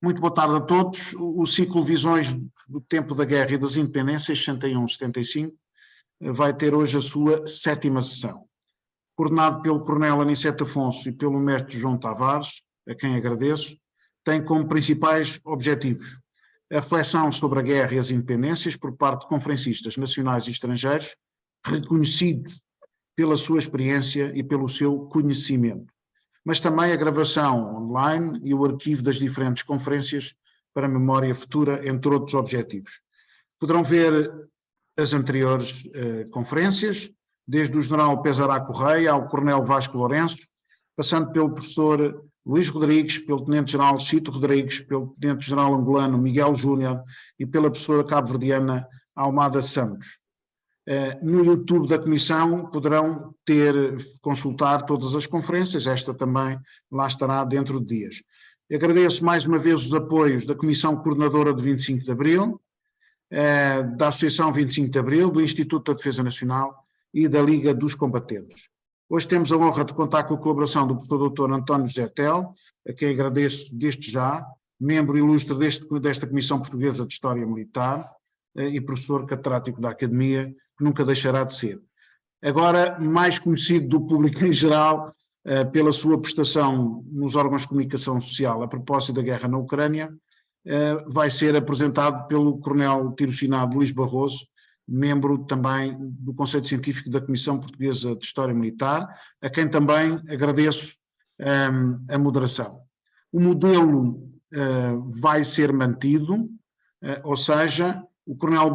Muito boa tarde a todos. O ciclo Visões do Tempo da Guerra e das Independências, 61-75, vai ter hoje a sua 7ª sessão. Coordenado pelo Coronel Aniceto Afonso e pelo Mestre João Tavares, a quem agradeço, tem como principais objetivos a reflexão sobre a guerra e as independências por parte de conferencistas nacionais e estrangeiros, reconhecidos pela sua experiência e pelo seu conhecimento, mas também a gravação online e o arquivo das diferentes conferências para a memória futura, entre outros objetivos. Poderão ver as anteriores conferências, desde o General Pesará Correia ao Coronel Vasco Lourenço, passando pelo professor Luís Rodrigues, pelo Tenente-General Cito Rodrigues, pelo Tenente-General angolano Miguel Júnior e pela professora cabo-verdiana Almada Santos. No YouTube da Comissão poderão consultar todas as conferências, esta também lá estará dentro de dias. Agradeço mais uma vez os apoios da Comissão Coordenadora de 25 de Abril, da Associação 25 de Abril, do Instituto da Defesa Nacional e da Liga dos Combatentes. Hoje temos a honra de contar com a colaboração do professor Dr. António José Tel, a quem agradeço desde já, membro ilustre desta Comissão Portuguesa de História Militar e professor catedrático da Academia, que nunca deixará de ser. Agora, mais conhecido do público em geral, pela sua prestação nos órgãos de comunicação social a propósito da guerra na Ucrânia, vai ser apresentado pelo Coronel Tirocinado Luís Barroso, membro também do Conselho Científico da Comissão Portuguesa de História Militar, a quem também agradeço a moderação. O modelo vai ser mantido, ou seja, o Coronel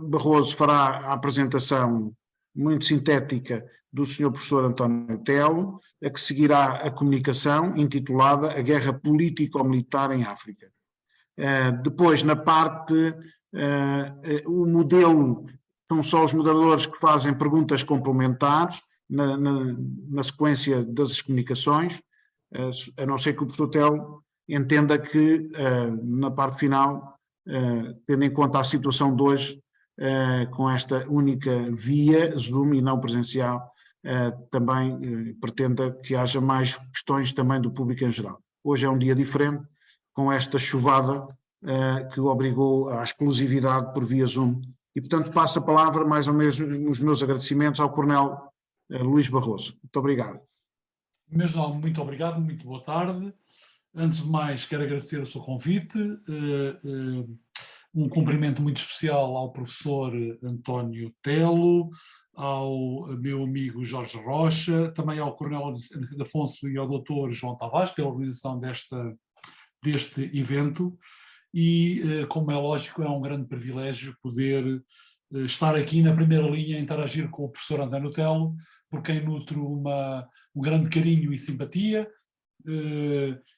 Barroso fará a apresentação muito sintética do Sr. Professor António Telo, a que seguirá a comunicação intitulada A Guerra Político-Militar em África. Depois, na parte, o modelo, são só os moderadores que fazem perguntas complementares na sequência das comunicações, a não ser que o professor Telo entenda que na parte final, tendo em conta a situação de hoje, com esta única via Zoom e não presencial, também pretenda que haja mais questões também do público em geral. Hoje é um dia diferente, com esta chuvada que obrigou à exclusividade por via Zoom. E, portanto, passo a palavra, mais ou menos, nos meus agradecimentos ao Coronel Luís Barroso. Muito obrigado. Mesmo, muito obrigado, muito boa tarde. Antes de mais, quero agradecer o seu convite, um cumprimento muito especial ao professor António Telo, ao meu amigo Jorge Rocha, também ao Coronel Aniceto Afonso e ao doutor João Tavares pela organização deste evento. E, como é lógico, é um grande privilégio poder estar aqui na primeira linha a interagir com o professor António Telo, por quem nutro um grande carinho e simpatia.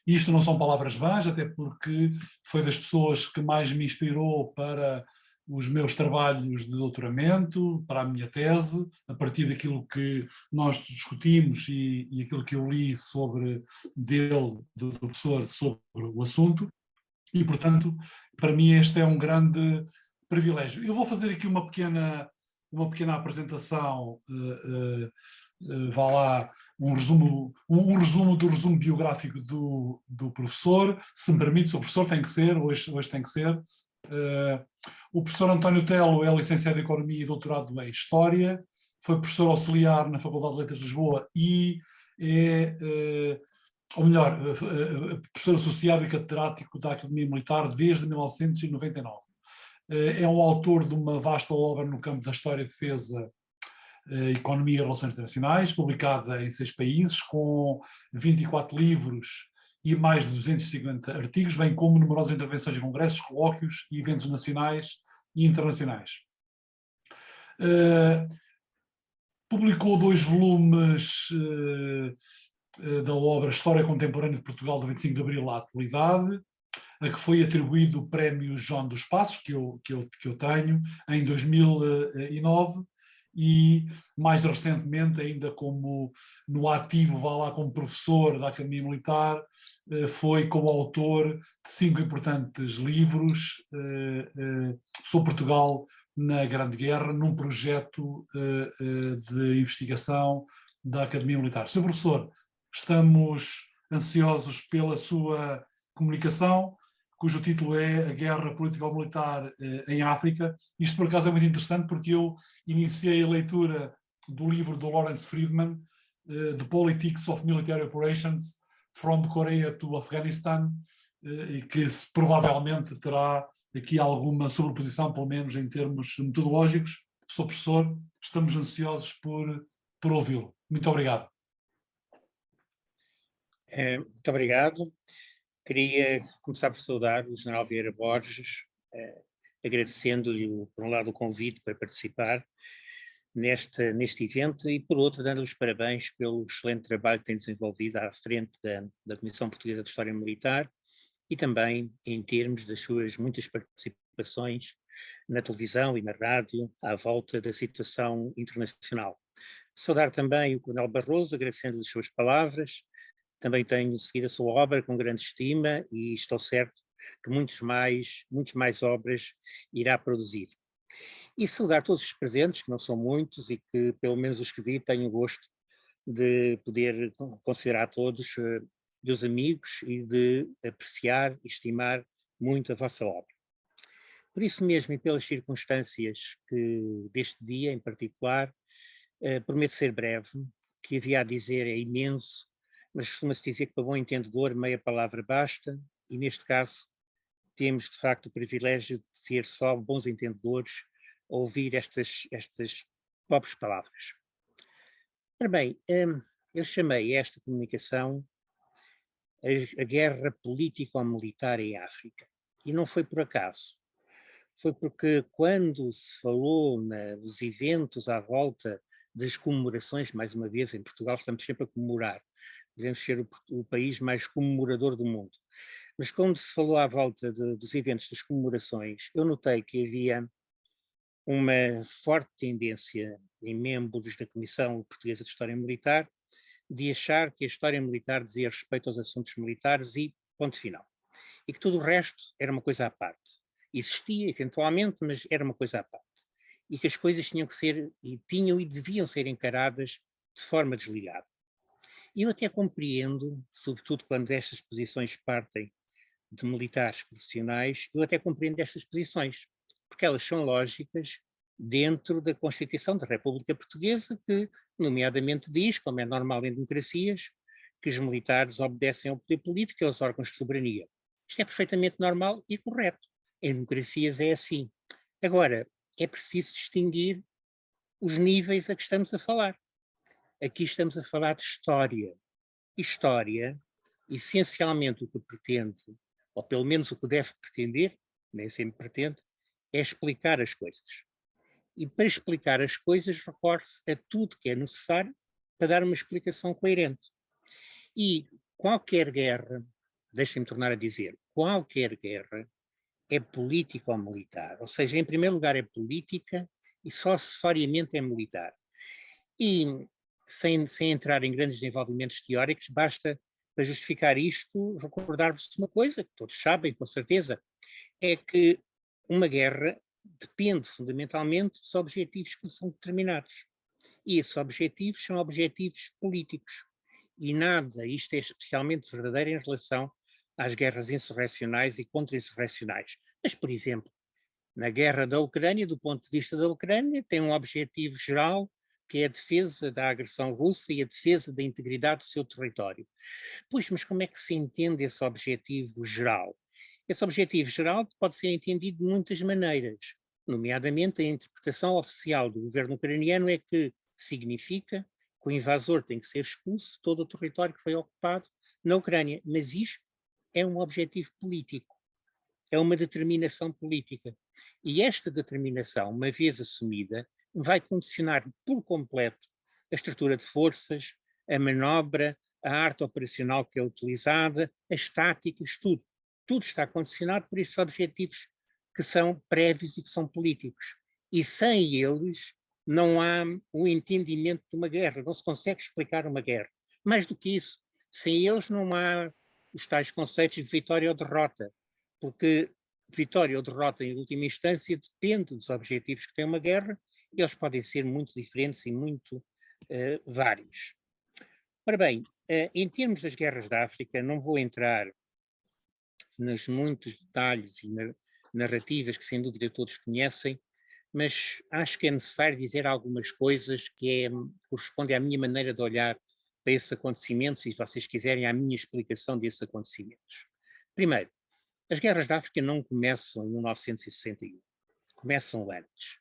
Isto não são palavras vãs, até porque foi das pessoas que mais me inspirou para os meus trabalhos de doutoramento, para a minha tese, a partir daquilo que nós discutimos e aquilo que eu li do professor sobre o assunto. E, portanto, para mim este é um grande privilégio. Eu vou fazer aqui uma pequena apresentação, vá lá, um resumo do resumo biográfico do professor, se me permite, o professor tem que ser, hoje tem que ser. O professor António Telo é licenciado em Economia e doutorado em História, foi professor auxiliar na Faculdade de Letras de Lisboa e ou melhor, professor associado e catedrático da Academia Militar desde 1999. É um autor de uma vasta obra no campo da História, Defesa, Economia e Relações Internacionais, publicada em 6 países, com 24 livros e mais de 250 artigos, bem como numerosas intervenções em congressos, colóquios e eventos nacionais e internacionais. Publicou 2 volumes da obra História Contemporânea de Portugal, de 25 de Abril à atualidade, a que foi atribuído o Prémio João dos Passos, que eu tenho, em 2009, e mais recentemente, ainda como no ativo, vá lá, como professor da Academia Militar, foi coautor de 5 importantes livros sobre Portugal na Grande Guerra, num projeto de investigação da Academia Militar. Sr. Professor, estamos ansiosos pela sua comunicação. cujo título é A Guerra Político-Militar em África. Isto, por acaso, é muito interessante porque eu iniciei a leitura do livro do Lawrence Friedman, The Politics of Military Operations from Korea to Afghanistan, e que provavelmente terá aqui alguma sobreposição, pelo menos em termos metodológicos. Sou professor, estamos ansiosos por ouvi-lo. Muito obrigado. Muito obrigado. Queria começar por saudar o General Vieira Borges, agradecendo-lhe, por um lado, o convite para participar neste evento e, por outro, dando-lhe os parabéns pelo excelente trabalho que tem desenvolvido à frente da Comissão Portuguesa de História Militar e também em termos das suas muitas participações na televisão e na rádio à volta da situação internacional. Saudar também o Coronel Barroso, agradecendo-lhe as suas palavras. Também tenho seguido a sua obra com grande estima e estou certo que muitas mais obras irá produzir. E saudar todos os presentes, que não são muitos e que, pelo menos os que vi, tenho o gosto de poder considerar todos meus amigos e de apreciar e estimar muito a vossa obra. Por isso mesmo e pelas circunstâncias deste dia em particular, prometo ser breve. O que havia a dizer é imenso, mas costuma-se dizer que para bom entendedor meia palavra basta, e neste caso temos de facto o privilégio de ter só bons entendedores a ouvir estas pobres palavras. Ora bem, eu chamei esta comunicação a guerra político-militar em África, e não foi por acaso. Foi porque quando se falou nos eventos à volta das comemorações, mais uma vez em Portugal estamos sempre a comemorar, devemos ser o país mais comemorador do mundo, mas quando se falou à volta dos eventos das comemorações, eu notei que havia uma forte tendência em membros da Comissão Portuguesa de História Militar de achar que a história militar dizia respeito aos assuntos militares e ponto final. E que tudo o resto era uma coisa à parte. Existia, eventualmente, mas era uma coisa à parte. E que as coisas tinham que ser, e tinham e deviam ser encaradas de forma desligada. E eu até compreendo, sobretudo quando estas posições partem de militares profissionais, eu até compreendo estas posições, porque elas são lógicas dentro da Constituição da República Portuguesa, que nomeadamente diz, como é normal em democracias, que os militares obedecem ao poder político e aos órgãos de soberania. Isto é perfeitamente normal e correto. Em democracias é assim. Agora, é preciso distinguir os níveis a que estamos a falar. Aqui estamos a falar de história. História, essencialmente o que pretende, ou pelo menos o que deve pretender, nem sempre pretende, é explicar as coisas. E para explicar as coisas recorre-se a tudo que é necessário para dar uma explicação coerente. E qualquer guerra, deixem-me tornar a dizer, qualquer guerra é política ou militar. Ou seja, em primeiro lugar é política e só acessoriamente é militar. E sem entrar em grandes desenvolvimentos teóricos, basta para justificar isto recordar-vos de uma coisa que todos sabem com certeza, é que uma guerra depende fundamentalmente dos objetivos que são determinados. E esses objetivos são objetivos políticos. E nada, isto é especialmente verdadeiro em relação às guerras insurrecionais e contra-insurrecionais. Mas, por exemplo, na guerra da Ucrânia, do ponto de vista da Ucrânia, tem um objetivo geral, que é a defesa da agressão russa e a defesa da integridade do seu território. Pois, mas como é que se entende esse objetivo geral? Esse objetivo geral pode ser entendido de muitas maneiras, nomeadamente a interpretação oficial do governo ucraniano é que significa que o invasor tem que ser expulso de todo o território que foi ocupado na Ucrânia, mas isto é um objetivo político, é uma determinação política. E esta determinação, uma vez assumida, vai condicionar por completo a estrutura de forças, a manobra, a arte operacional que é utilizada, as táticas, tudo. Tudo está condicionado por estes objetivos que são prévios e que são políticos. E sem eles não há o entendimento de uma guerra, não se consegue explicar uma guerra. Mais do que isso, sem eles não há os tais conceitos de vitória ou derrota, porque vitória ou derrota em última instância depende dos objetivos que tem uma guerra e eles podem ser muito diferentes e muito vários. Ora bem, em termos das guerras da África, não vou entrar nos muitos detalhes e narrativas que sem dúvida todos conhecem, mas acho que é necessário dizer algumas coisas que correspondem à minha maneira de olhar para esses acontecimentos e, se vocês quiserem, à minha explicação desses acontecimentos. Primeiro, as guerras da África não começam em 1961, começam antes.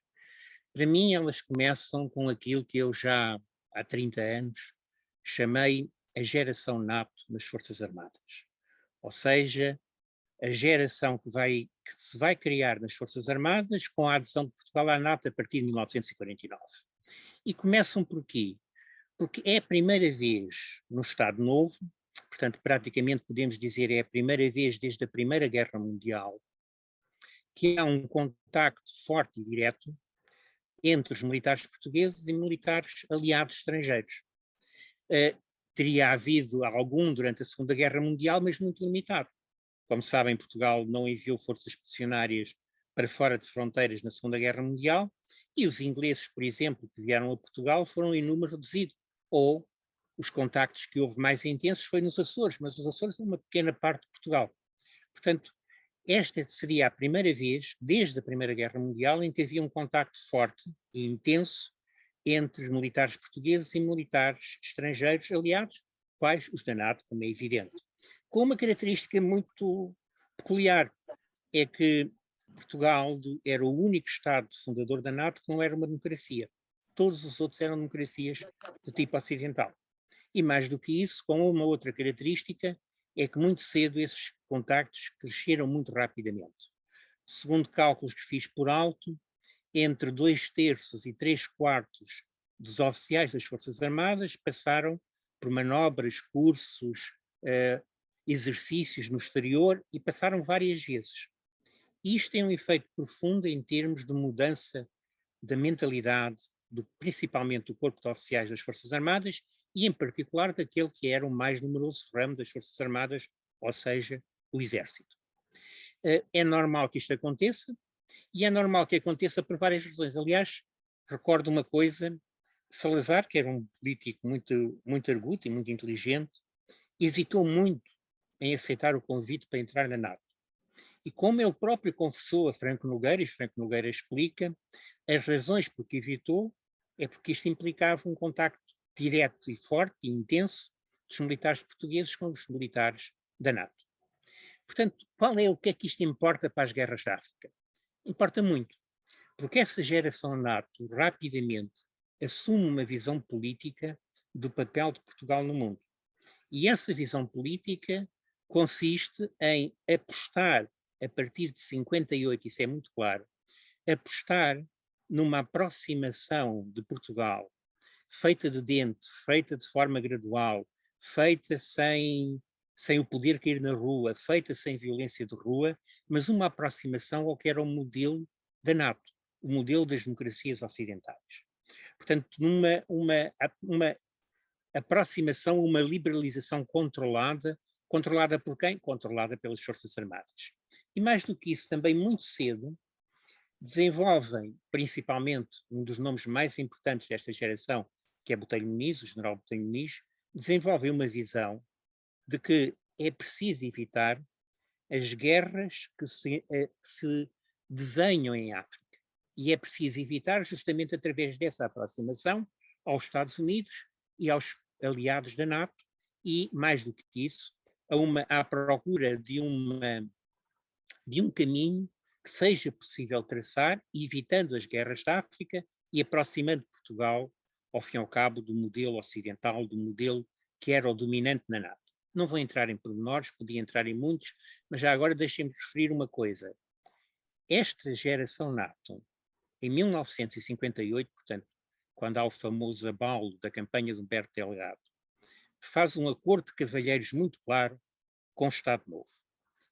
Para mim, elas começam com aquilo que eu já há 30 anos chamei a geração NATO nas Forças Armadas. Ou seja, a geração que se vai criar nas Forças Armadas com a adesão de Portugal à NATO a partir de 1949. E começam por quê? Porque é a primeira vez no Estado Novo, portanto, praticamente podemos dizer é a primeira vez desde a Primeira Guerra Mundial, que há um contacto forte e direto entre os militares portugueses e militares aliados estrangeiros. Teria havido algum durante a Segunda Guerra Mundial, mas muito limitado. Como sabem, Portugal não enviou forças expedicionárias para fora de fronteiras na Segunda Guerra Mundial, e os ingleses, por exemplo, que vieram a Portugal, foram em número reduzido. Ou os contactos que houve mais intensos foi nos Açores, mas os Açores são uma pequena parte de Portugal. Portanto, esta seria a primeira vez, desde a Primeira Guerra Mundial, em que havia um contacto forte e intenso entre os militares portugueses e militares estrangeiros aliados, quais os da NATO, como é evidente. Com uma característica muito peculiar, é que Portugal era o único Estado fundador da NATO que não era uma democracia. Todos os outros eram democracias do tipo ocidental. E mais do que isso, com uma outra característica, é que muito cedo esses contactos cresceram muito rapidamente. Segundo cálculos que fiz por alto, entre 2/3 e 3/4 dos oficiais das Forças Armadas passaram por manobras, cursos, exercícios no exterior e passaram várias vezes. Isto tem um efeito profundo em termos de mudança da mentalidade, principalmente do corpo de oficiais das Forças Armadas e, em particular, daquele que era o mais numeroso ramo das Forças Armadas, ou seja, o Exército. É normal que isto aconteça, e é normal que aconteça por várias razões. Aliás, recordo uma coisa, Salazar, que era um político muito arguto e muito inteligente, hesitou muito em aceitar o convite para entrar na NATO. E como ele próprio confessou a Franco Nogueira, e Franco Nogueira explica, as razões por que evitou é porque isto implicava um contacto direto e forte e intenso dos militares portugueses com os militares da NATO. Portanto, o que é que isto importa para as guerras da África? Importa muito, porque essa geração NATO rapidamente assume uma visão política do papel de Portugal no mundo. E essa visão política consiste em apostar, a partir de 58, isso é muito claro, apostar numa aproximação de Portugal feita de dentro, feita de forma gradual, feita sem o poder cair na rua, feita sem violência de rua, mas uma aproximação ao que era o modelo da NATO, o modelo das democracias ocidentais. Portanto, uma aproximação, uma liberalização controlada por quem? Controlada pelas Forças Armadas. E mais do que isso, também muito cedo, desenvolvem, principalmente, um dos nomes mais importantes desta geração, que é Botelho Muniz, o general Botelho Muniz, desenvolvem uma visão de que é preciso evitar as guerras que se desenham em África. E é preciso evitar justamente através dessa aproximação aos Estados Unidos e aos aliados da NATO e, mais do que isso, à procura de um caminho que seja possível traçar, evitando as guerras da África e aproximando Portugal, ao fim e ao cabo, do modelo ocidental, do modelo que era o dominante na NATO. Não vou entrar em pormenores, podia entrar em muitos, mas já agora deixem-me referir uma coisa. Esta geração NATO, em 1958, portanto, quando há o famoso abalo da campanha de Humberto Delgado, faz um acordo de cavalheiros muito claro com o Estado Novo,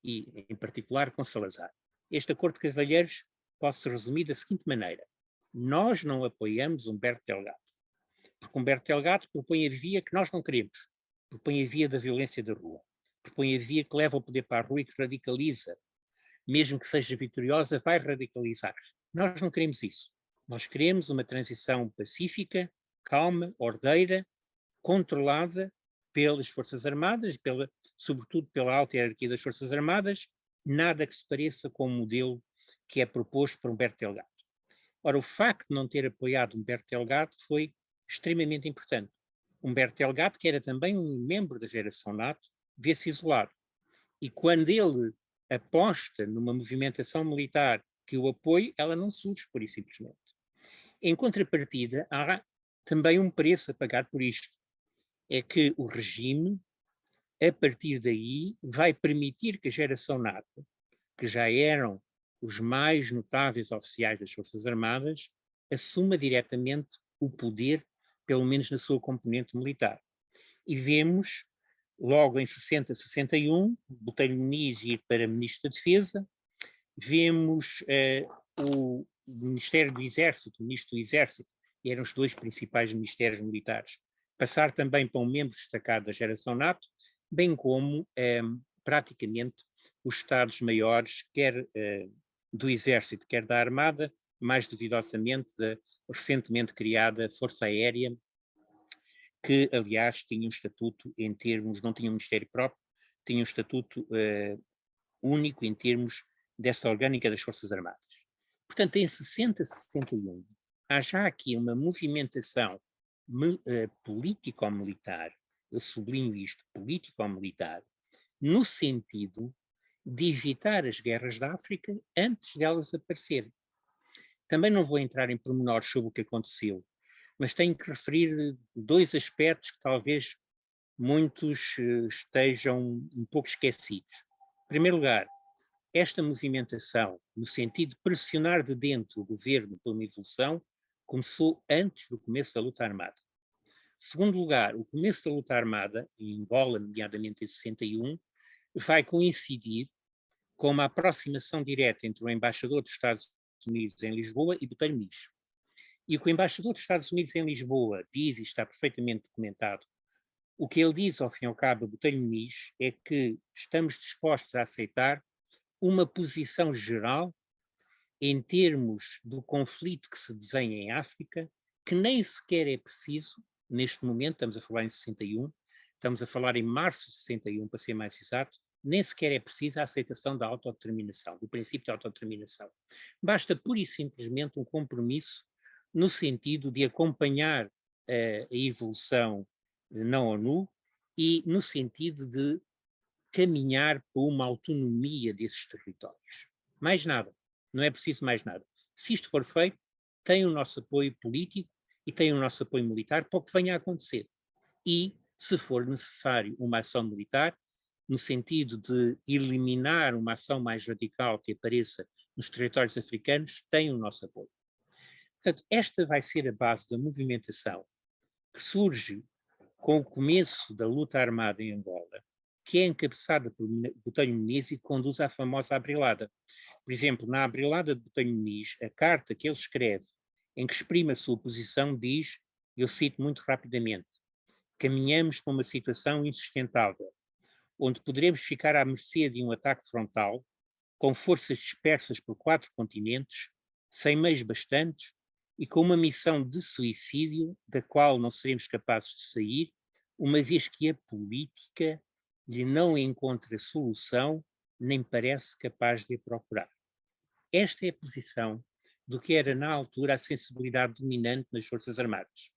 e em particular com Salazar. Este acordo de cavalheiros pode ser resumido da seguinte maneira: nós não apoiamos Humberto Delgado, porque Humberto Delgado propõe a via que nós não queremos, propõe a via da violência da rua, propõe a via que leva o poder para a rua e que radicaliza, mesmo que seja vitoriosa, vai radicalizar. Nós não queremos isso. Nós queremos uma transição pacífica, calma, ordeira, controlada, pelas Forças Armadas, sobretudo pela alta hierarquia das Forças Armadas, nada que se pareça com o modelo que é proposto por Humberto Delgado. Ora, o facto de não ter apoiado Humberto Delgado foi extremamente importante. Humberto Delgado, que era também um membro da geração NATO, vê-se isolado. E quando ele aposta numa movimentação militar que o apoie, ela não surge, pura e simplesmente. Em contrapartida, há também um preço a pagar por isto. É que o regime, a partir daí, vai permitir que a geração NATO, que já eram os mais notáveis oficiais das Forças Armadas, assuma diretamente o poder, pelo menos na sua componente militar. E vemos, logo em 60, 61, Botelho Muniz ir para Ministro da Defesa, vemos o Ministério do Exército, o Ministro do Exército, que eram os dois principais ministérios militares, passar também para um membro destacado da geração NATO, bem como praticamente os Estados-Maiores, quer do Exército, quer da Armada, mais duvidosamente da recentemente criada Força Aérea, que, aliás, tinha um estatuto em termos, não tinha um ministério próprio, tinha um estatuto único em termos desta orgânica das Forças Armadas. Portanto, em 60, 61, há já aqui uma movimentação político-militar, eu sublinho isto, político-militar, no sentido de evitar as guerras da África antes delas aparecerem. Também não vou entrar em pormenores sobre o que aconteceu, mas tenho que referir dois aspectos que talvez muitos estejam um pouco esquecidos. Em primeiro lugar, esta movimentação, no sentido de pressionar de dentro o governo por uma evolução, começou antes do começo da luta armada. Em segundo lugar, o começo da luta armada, em Angola, nomeadamente em 61, vai coincidir com uma aproximação direta entre o embaixador dos Estados Unidos em Lisboa e Botelho Muniz. E o que o embaixador dos Estados Unidos em Lisboa diz, e está perfeitamente documentado, o que ele diz, ao fim e ao cabo, a Botelho Muniz, é que estamos dispostos a aceitar uma posição geral em termos do conflito que se desenha em África, que nem sequer é preciso, neste momento, estamos a falar em 61, estamos a falar em março de 61, para ser mais exato, nem sequer é preciso a aceitação da autodeterminação, do princípio de autodeterminação. Basta pura e simplesmente um compromisso no sentido de acompanhar a evolução na ONU e no sentido de caminhar para uma autonomia desses territórios. Mais nada, não é preciso mais nada. Se isto for feito, tem o nosso apoio político e tem o nosso apoio militar para o que venha a acontecer. E, se for necessário uma ação militar, no sentido de eliminar uma ação mais radical que apareça nos territórios africanos, tem o nosso apoio. Portanto, esta vai ser a base da movimentação que surge com o começo da luta armada em Angola, que é encabeçada por Botelho Muniz e conduz à famosa Abrilada. Por exemplo, na Abrilada de Botelho Muniz, a carta que ele escreve, em que exprime a sua posição, diz, eu cito muito rapidamente, caminhamos para uma situação insustentável, onde poderemos ficar à mercê de um ataque frontal, com forças dispersas por 4 continentes, sem meios bastantes e com uma missão de suicídio da qual não seremos capazes de sair, uma vez que a política lhe não encontra solução, nem parece capaz de a procurar. Esta é a posição do que era na altura a sensibilidade dominante nas Forças Armadas.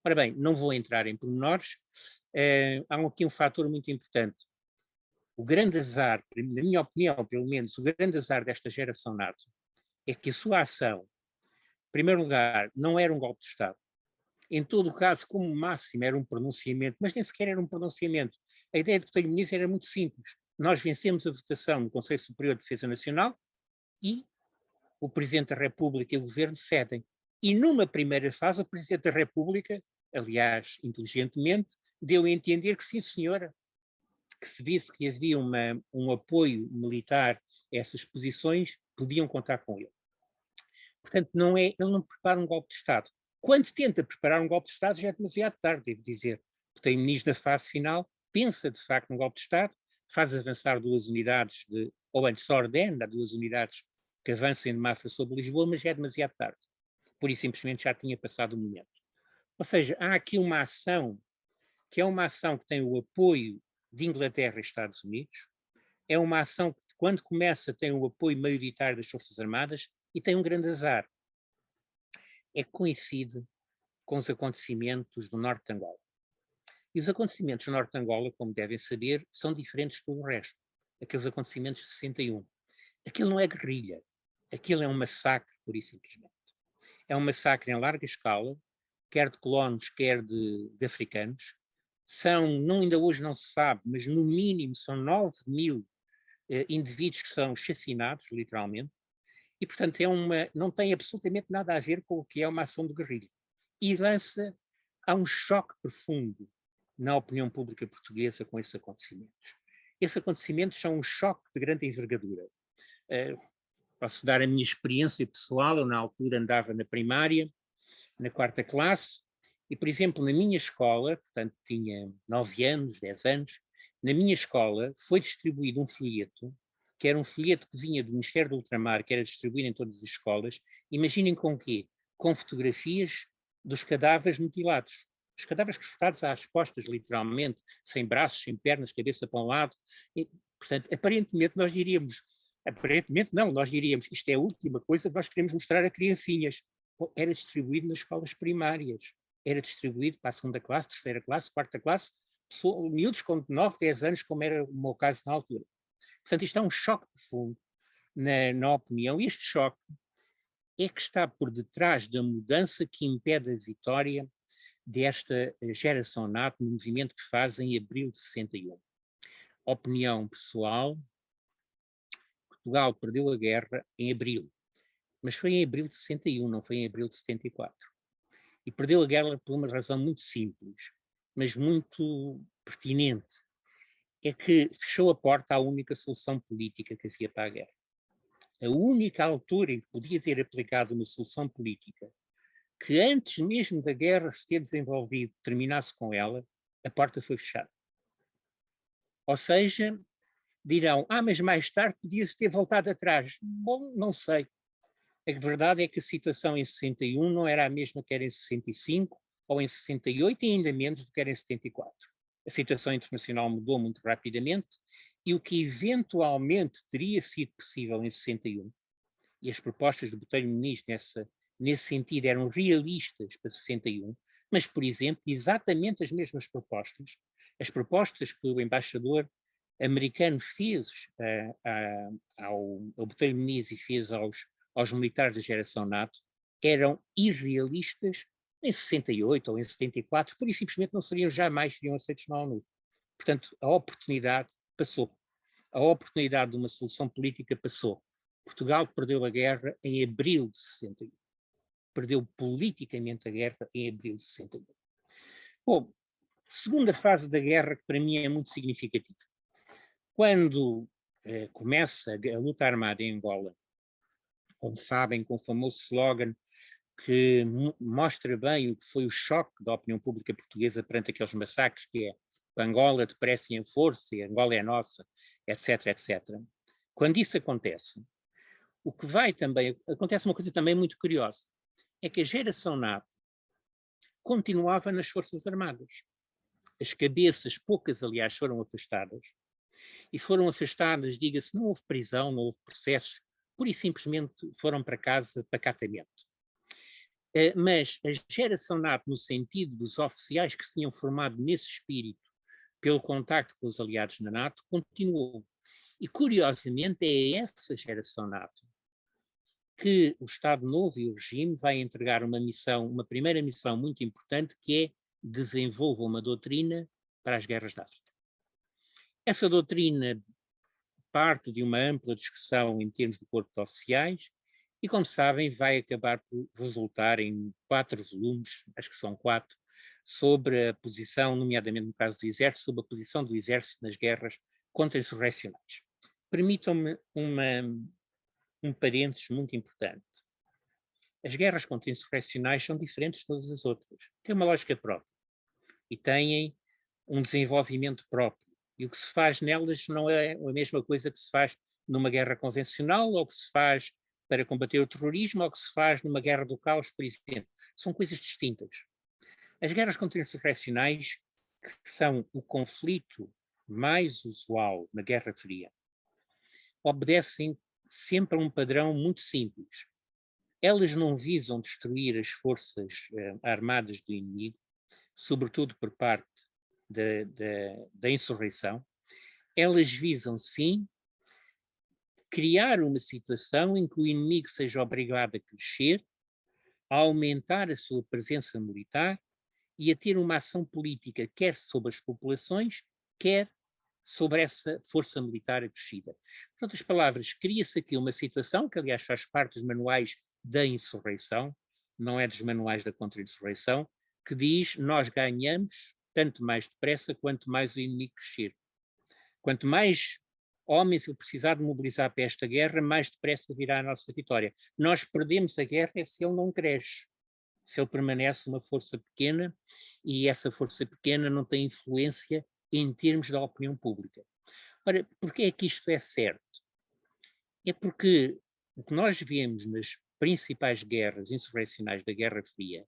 Ora bem, não vou entrar em pormenores, há aqui um fator muito importante. O grande azar, na minha opinião, pelo menos, o grande azar desta geração NATO é que a sua ação, em primeiro lugar, não era um golpe de Estado. Em todo o caso, como máximo, era um pronunciamento, mas nem sequer era um pronunciamento. A ideia de Botelho Muniz era muito simples. Nós vencemos a votação no Conselho Superior de Defesa Nacional e o Presidente da República e o Governo cedem. E numa primeira fase, o Presidente da República, aliás, inteligentemente, deu a entender que sim, senhora, que se visse que havia um apoio militar a essas posições, podiam contar com ele. Portanto, ele não prepara um golpe de Estado. Quando tenta preparar um golpe de Estado, já é demasiado tarde, devo dizer. Botelho Muniz, na fase final, pensa de facto num golpe de Estado, faz avançar 2 unidades, ou antes ordena 2 unidades que avancem de Mafra sobre Lisboa, mas já é demasiado tarde. Por isso, simplesmente já tinha passado o momento. Ou seja, há aqui uma ação que é uma ação que tem o apoio de Inglaterra e Estados Unidos, é uma ação que, quando começa, tem o apoio maioritário das Forças Armadas e tem um grande azar. É que coincide com os acontecimentos do norte de Angola. E os acontecimentos do norte de Angola, como devem saber, são diferentes de todo o resto. Aqueles acontecimentos de 61. Aquilo não é guerrilha. Aquilo é um massacre, pura e simplesmente. É um massacre em larga escala, quer de colonos, quer de africanos. Ainda hoje não se sabe, mas no mínimo são 9.000 indivíduos que são chacinados, literalmente, e portanto não tem absolutamente nada a ver com o que é uma ação de guerrilha. E há um choque profundo na opinião pública portuguesa com esses acontecimentos. Esses acontecimentos são um choque de grande envergadura. Posso dar a minha experiência pessoal. Eu na altura andava na primária, na 4ª classe, e por exemplo na minha escola, portanto tinha 9 anos, 10 anos, na minha escola foi distribuído um folheto, que era um folheto que vinha do Ministério do Ultramar, que era distribuído em todas as escolas. Imaginem com quê? Com fotografias dos cadáveres mutilados. Os cadáveres cortados às costas, literalmente, sem braços, sem pernas, cabeça para um lado. E, portanto, aparentemente nós diríamos, isto é a última coisa que nós queremos mostrar a criancinhas. Bom, era distribuído nas escolas primárias, era distribuído para a 2ª classe, 3ª classe, 4ª classe, miúdos com 9, 10 anos, como era o meu caso na altura. Portanto, isto é um choque profundo na opinião, e este choque é que está por detrás da mudança que impede a vitória desta geração NATO no movimento que faz em abril de 61. Opinião pessoal: Portugal perdeu a guerra em abril, mas foi em abril de 61, não foi em abril de 74. E perdeu a guerra por uma razão muito simples, mas muito pertinente. É que fechou a porta à única solução política que havia para a guerra. A única altura em que podia ter aplicado uma solução política que antes mesmo da guerra se ter desenvolvido terminasse com ela, a porta foi fechada. Ou seja, dirão, mas mais tarde podia-se ter voltado atrás. Bom, não sei. A verdade é que a situação em 61 não era a mesma que era em 65 ou em 68 e ainda menos do que era em 74. A situação internacional mudou muito rapidamente e o que eventualmente teria sido possível em 61, e as propostas do Botelho Muniz nesse sentido eram realistas para 61, mas, por exemplo, exatamente as mesmas propostas, as propostas que o embaixador americano fez ao Botelho Muniz e fez aos militares da geração NATO, eram irrealistas em 68 ou em 74, por isso simplesmente jamais seriam aceitos na ONU. Portanto, a oportunidade passou. A oportunidade de uma solução política passou. Portugal perdeu a guerra em abril de 61. Perdeu politicamente a guerra em abril de 61. Bom, segunda fase da guerra, que para mim é muito significativa. Quando começa a luta armada em Angola, como sabem, com o famoso slogan que mostra bem o que foi o choque da opinião pública portuguesa perante aqueles massacres, que é Angola depressa e em força, e Angola é nossa, etc, etc. Quando isso acontece, acontece uma coisa também muito curiosa, é que a geração NATO continuava nas Forças Armadas. As cabeças, poucas aliás, foram afastadas, e foram afastadas, diga-se, não houve prisão, não houve processos, pura e simplesmente foram para casa pacatamente. Mas a geração NATO, no sentido dos oficiais que se tinham formado nesse espírito, pelo contacto com os aliados na NATO, continuou. E, curiosamente, é essa geração NATO que o Estado Novo e o regime vai entregar uma primeira missão muito importante, que é desenvolva uma doutrina para as guerras da África. Essa doutrina parte de uma ampla discussão em termos do corpo de oficiais, e, como sabem, vai acabar por resultar em 4 volumes, acho que são 4, sobre a posição, nomeadamente no caso do Exército, sobre a posição do Exército nas guerras contra-insurrecionais. Permitam-me um parênteses muito importante. As guerras contra-insurrecionais são diferentes de todas as outras. Têm uma lógica própria e têm um desenvolvimento próprio. E o que se faz nelas não é a mesma coisa que se faz numa guerra convencional, ou que se faz para combater o terrorismo, ou que se faz numa guerra do caos, por exemplo. São coisas distintas. As guerras contra-insurrecionais que são o conflito mais usual na Guerra Fria, obedecem sempre a um padrão muito simples. Elas não visam destruir as forças armadas do inimigo, sobretudo por parte da insurreição. Elas visam, sim, criar uma situação em que o inimigo seja obrigado a crescer, a aumentar a sua presença militar e a ter uma ação política, quer sobre as populações, quer sobre essa força militar acrescida. Por outras palavras, cria-se aqui uma situação, que aliás faz parte dos manuais da insurreição, não é dos manuais da contra-insurreição, que diz: nós ganhamos tanto mais depressa quanto mais o inimigo crescer. Quanto mais homens eu precisar de mobilizar para esta guerra, mais depressa virá a nossa vitória. Nós perdemos a guerra é se ele não cresce, se ele permanece uma força pequena e essa força pequena não tem influência em termos da opinião pública. Ora, porquê é que isto é certo? É porque o que nós vemos nas principais guerras insurrecionais da Guerra Fria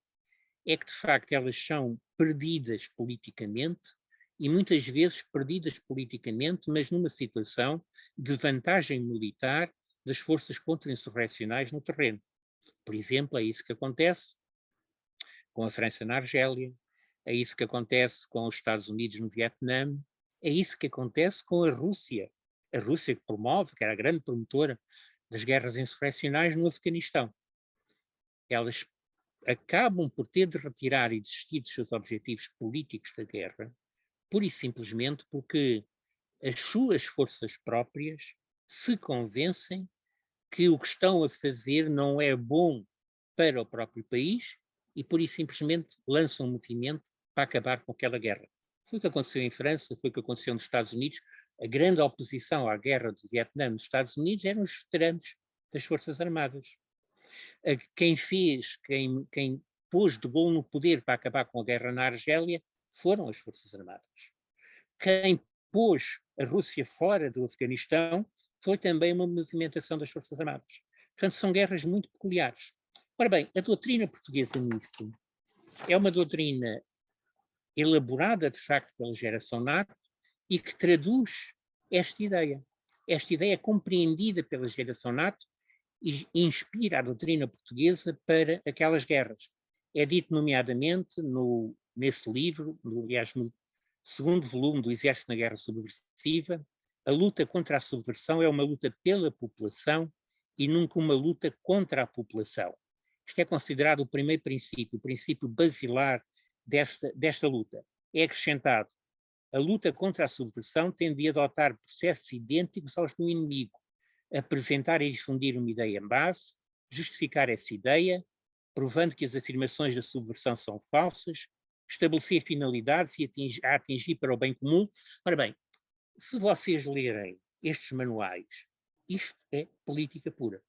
é que, de facto, elas são perdidas politicamente e muitas vezes perdidas politicamente, mas numa situação de vantagem militar das forças contra-insurrecionais no terreno. Por exemplo, é isso que acontece com a França na Argélia, é isso que acontece com os Estados Unidos no Vietnã, é isso que acontece com a Rússia que promove, que era a grande promotora das guerras insurrecionais no Afeganistão. Elas acabam por ter de retirar e desistir dos seus objetivos políticos da guerra, pura e simplesmente porque as suas forças próprias se convencem que o que estão a fazer não é bom para o próprio país e pura e simplesmente lançam um movimento para acabar com aquela guerra. Foi o que aconteceu em França, foi o que aconteceu nos Estados Unidos. A grande oposição à guerra do Vietnã nos Estados Unidos eram os veteranos das Forças Armadas. Quem pôs de Gaulle no poder para acabar com a guerra na Argélia foram as Forças Armadas. Quem pôs a Rússia fora do Afeganistão foi também uma movimentação das Forças Armadas. Portanto, são guerras muito peculiares. Ora bem, a doutrina portuguesa nisto é uma doutrina elaborada, de facto, pela geração NATO e que traduz esta ideia. Esta ideia é compreendida pela geração NATO e inspira a doutrina portuguesa para aquelas guerras. É dito nomeadamente nesse livro, aliás, no segundo volume do Exército na Guerra Subversiva, a luta contra a subversão é uma luta pela população e nunca uma luta contra a população. Isto é considerado o primeiro princípio, o princípio basilar desta luta. É acrescentado: a luta contra a subversão tem de adotar processos idênticos aos do inimigo, apresentar e difundir uma ideia em base, justificar essa ideia, provando que as afirmações da subversão são falsas, estabelecer finalidades e atingir para o bem comum. Ora bem, se vocês lerem estes manuais, isto é política pura.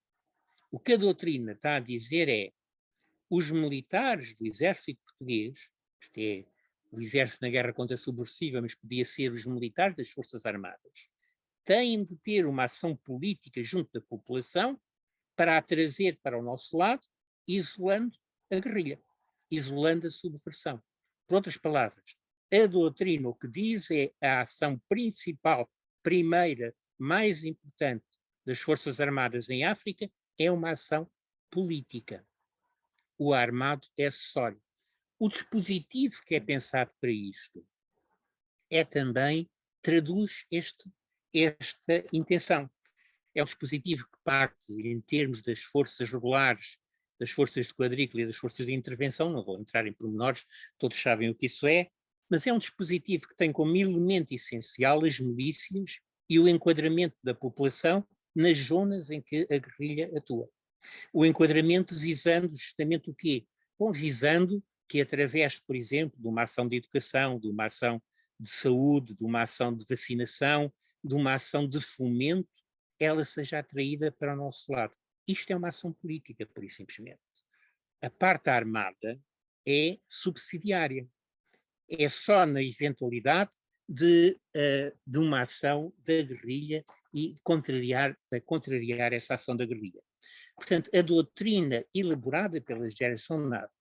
O que a doutrina está a dizer é: os militares do exército português, isto é, o exército na guerra contra a subversiva, mas podia ser os militares das Forças Armadas, têm de ter uma ação política junto da população para a trazer para o nosso lado, isolando a guerrilha, isolando a subversão. Por outras palavras, a doutrina o que diz é a ação principal, primeira, mais importante das Forças Armadas em África é uma ação política. O armado é acessório. O dispositivo que é pensado para isto é também, traduz esta intenção. É um dispositivo que parte em termos das forças regulares, das forças de quadrícula e das forças de intervenção, não vou entrar em pormenores, todos sabem o que isso é, mas é um dispositivo que tem como elemento essencial as milícias e o enquadramento da população nas zonas em que a guerrilha atua. O enquadramento visando justamente o quê? Bom, visando que através, por exemplo, de uma ação de educação, de uma ação de saúde, de uma ação de vacinação, de uma ação de fomento, ela seja atraída para o nosso lado. Isto é uma ação política, pura e simplesmente. A parte armada é subsidiária. É só na eventualidade de uma ação da guerrilha e contrariar essa ação da guerrilha. Portanto, a doutrina elaborada pela geração NATO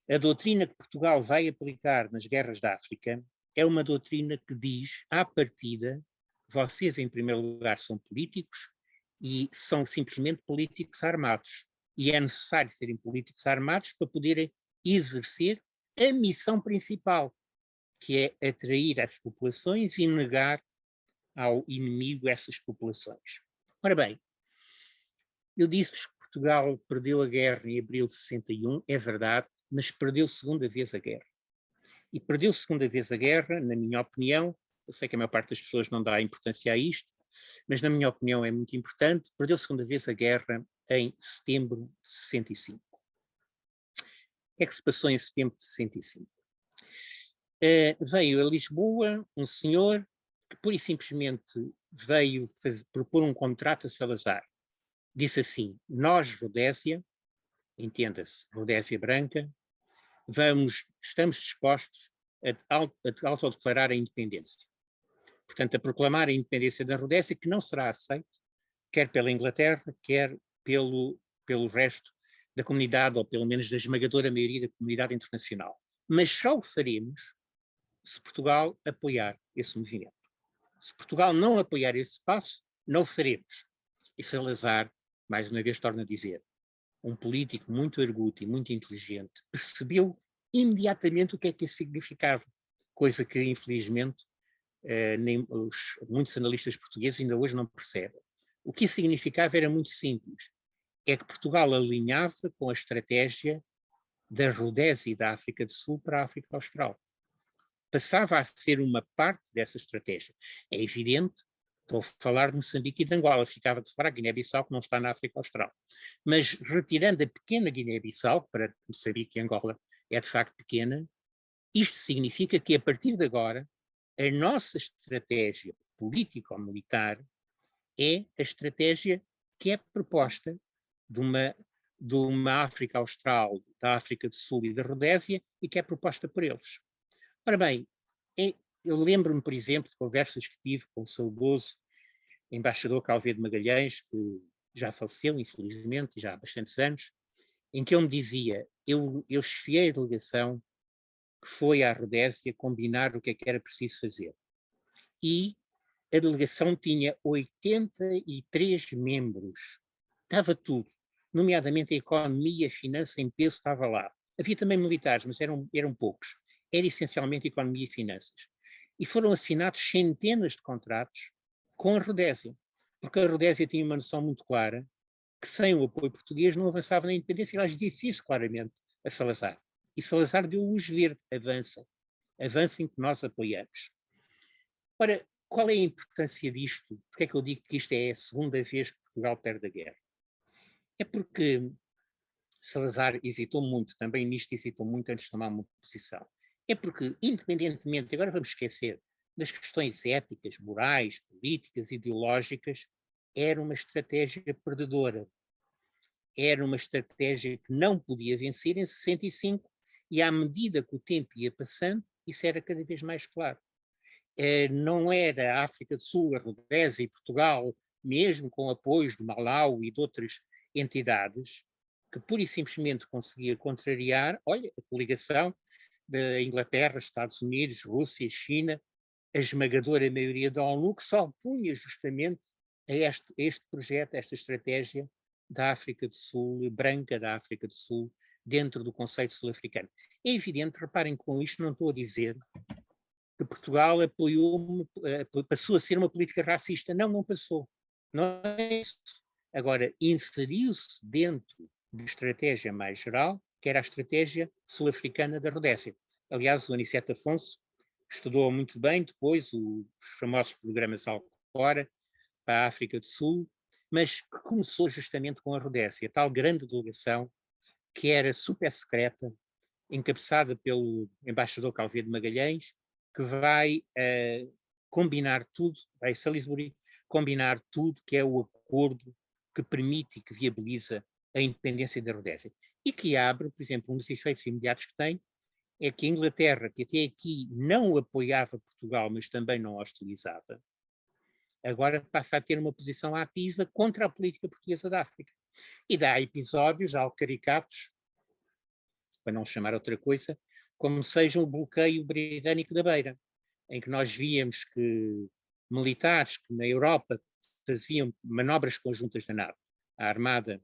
A doutrina que Portugal vai aplicar nas guerras da África é uma doutrina que diz, à partida, vocês, em primeiro lugar, são políticos e são simplesmente políticos armados. E é necessário serem políticos armados para poderem exercer a missão principal, que é atrair as populações e negar ao inimigo essas populações. Ora bem, eu disse-vos que Portugal perdeu a guerra em abril de 61, é verdade, mas perdeu segunda vez a guerra. E perdeu segunda vez a guerra, na minha opinião, eu sei que a maior parte das pessoas não dá importância a isto, mas na minha opinião é muito importante, perdeu segunda vez a guerra em setembro de 65. O que é que se passou em setembro de 65? Veio a Lisboa um senhor que pura e simplesmente veio propor um contrato a Salazar. Disse assim, nós, Rodésia, entenda-se, Rodésia Branca, estamos dispostos a autodeclarar a independência. Portanto, a proclamar a independência da Rodésia, que não será aceito, quer pela Inglaterra, quer pelo resto da comunidade, ou pelo menos da esmagadora maioria da comunidade internacional. Mas só o faremos se Portugal apoiar esse movimento. Se Portugal não apoiar esse passo, não o faremos. E Salazar, mais uma vez torno a dizer, um político muito arguto e muito inteligente, percebeu imediatamente o que é que isso significava, coisa que, infelizmente, muitos analistas portugueses ainda hoje não percebem. O que isso significava era muito simples, é que Portugal alinhava com a estratégia da Rodésia e da África do Sul para a África Austral. Passava a ser uma parte dessa estratégia. É evidente, estou a falar de Moçambique e de Angola, ficava de fora a Guiné-Bissau, que não está na África Austral. Mas retirando a pequena Guiné-Bissau, para Moçambique e Angola é de facto pequena, isto significa que a partir de agora a nossa estratégia político-militar é a estratégia que é proposta de uma África Austral, da África do Sul e da Rodésia e que é proposta por eles. Ora bem, eu lembro-me, por exemplo, de conversas que tive com o saudoso embaixador Calveiro de Magalhães, que já faleceu, infelizmente, já há bastantes anos, em que ele me dizia, eu chefiei a delegação que foi à Rodésia combinar o que é que era preciso fazer. E a delegação tinha 83 membros. Estava tudo, nomeadamente a economia, a finança em peso estava lá. Havia também militares, mas eram poucos. Era essencialmente economia e finanças. E foram assinados centenas de contratos com a Rodésia, porque a Rodésia tinha uma noção muito clara que sem o apoio português não avançava na independência, e ela disse isso claramente a Salazar. E Salazar deu luz verde, avancem que nós apoiamos. Ora, qual é a importância disto? Porque é que eu digo que isto é a segunda vez que Portugal perde a guerra? É porque Salazar hesitou muito, também nisto hesitou muito antes de tomar uma posição. É porque, independentemente, agora vamos esquecer das questões éticas, morais, políticas, ideológicas, era uma estratégia perdedora. Era uma estratégia que não podia vencer em 65 e à medida que o tempo ia passando, isso era cada vez mais claro. Não era a África do Sul, a Rodésia e Portugal, mesmo com apoios do Malau e de outras entidades, que pura e simplesmente conseguia contrariar, olha, a coligação da Inglaterra, Estados Unidos, Rússia, China, a esmagadora maioria da ONU, que só opunha justamente a este projeto, a esta estratégia da África do Sul, branca da África do Sul, dentro do conceito sul-africano. É evidente, reparem com isto, não estou a dizer que Portugal passou a ser uma política racista. Não, não passou. Não é isso. Agora, inseriu-se dentro de estratégia mais geral, que era a estratégia sul-africana da Rodésia. Aliás, o Aniceto Afonso estudou muito bem depois os famosos programas Alcora para a África do Sul, mas que começou justamente com a Rodésia, tal grande delegação que era super secreta, encabeçada pelo embaixador Calveiro de Magalhães, que vai combinar tudo, vai a Salisbury combinar tudo que é o acordo que permite e que viabiliza a independência da Rodésia. E que abre, por exemplo, um dos efeitos imediatos que tem, é que a Inglaterra, que até aqui não apoiava Portugal, mas também não hostilizava, agora passa a ter uma posição ativa contra a política portuguesa da África. E dá episódios algo caricatos, para não chamar outra coisa, como seja o bloqueio britânico da Beira, em que nós víamos que militares que na Europa faziam manobras conjuntas da NATO, a Armada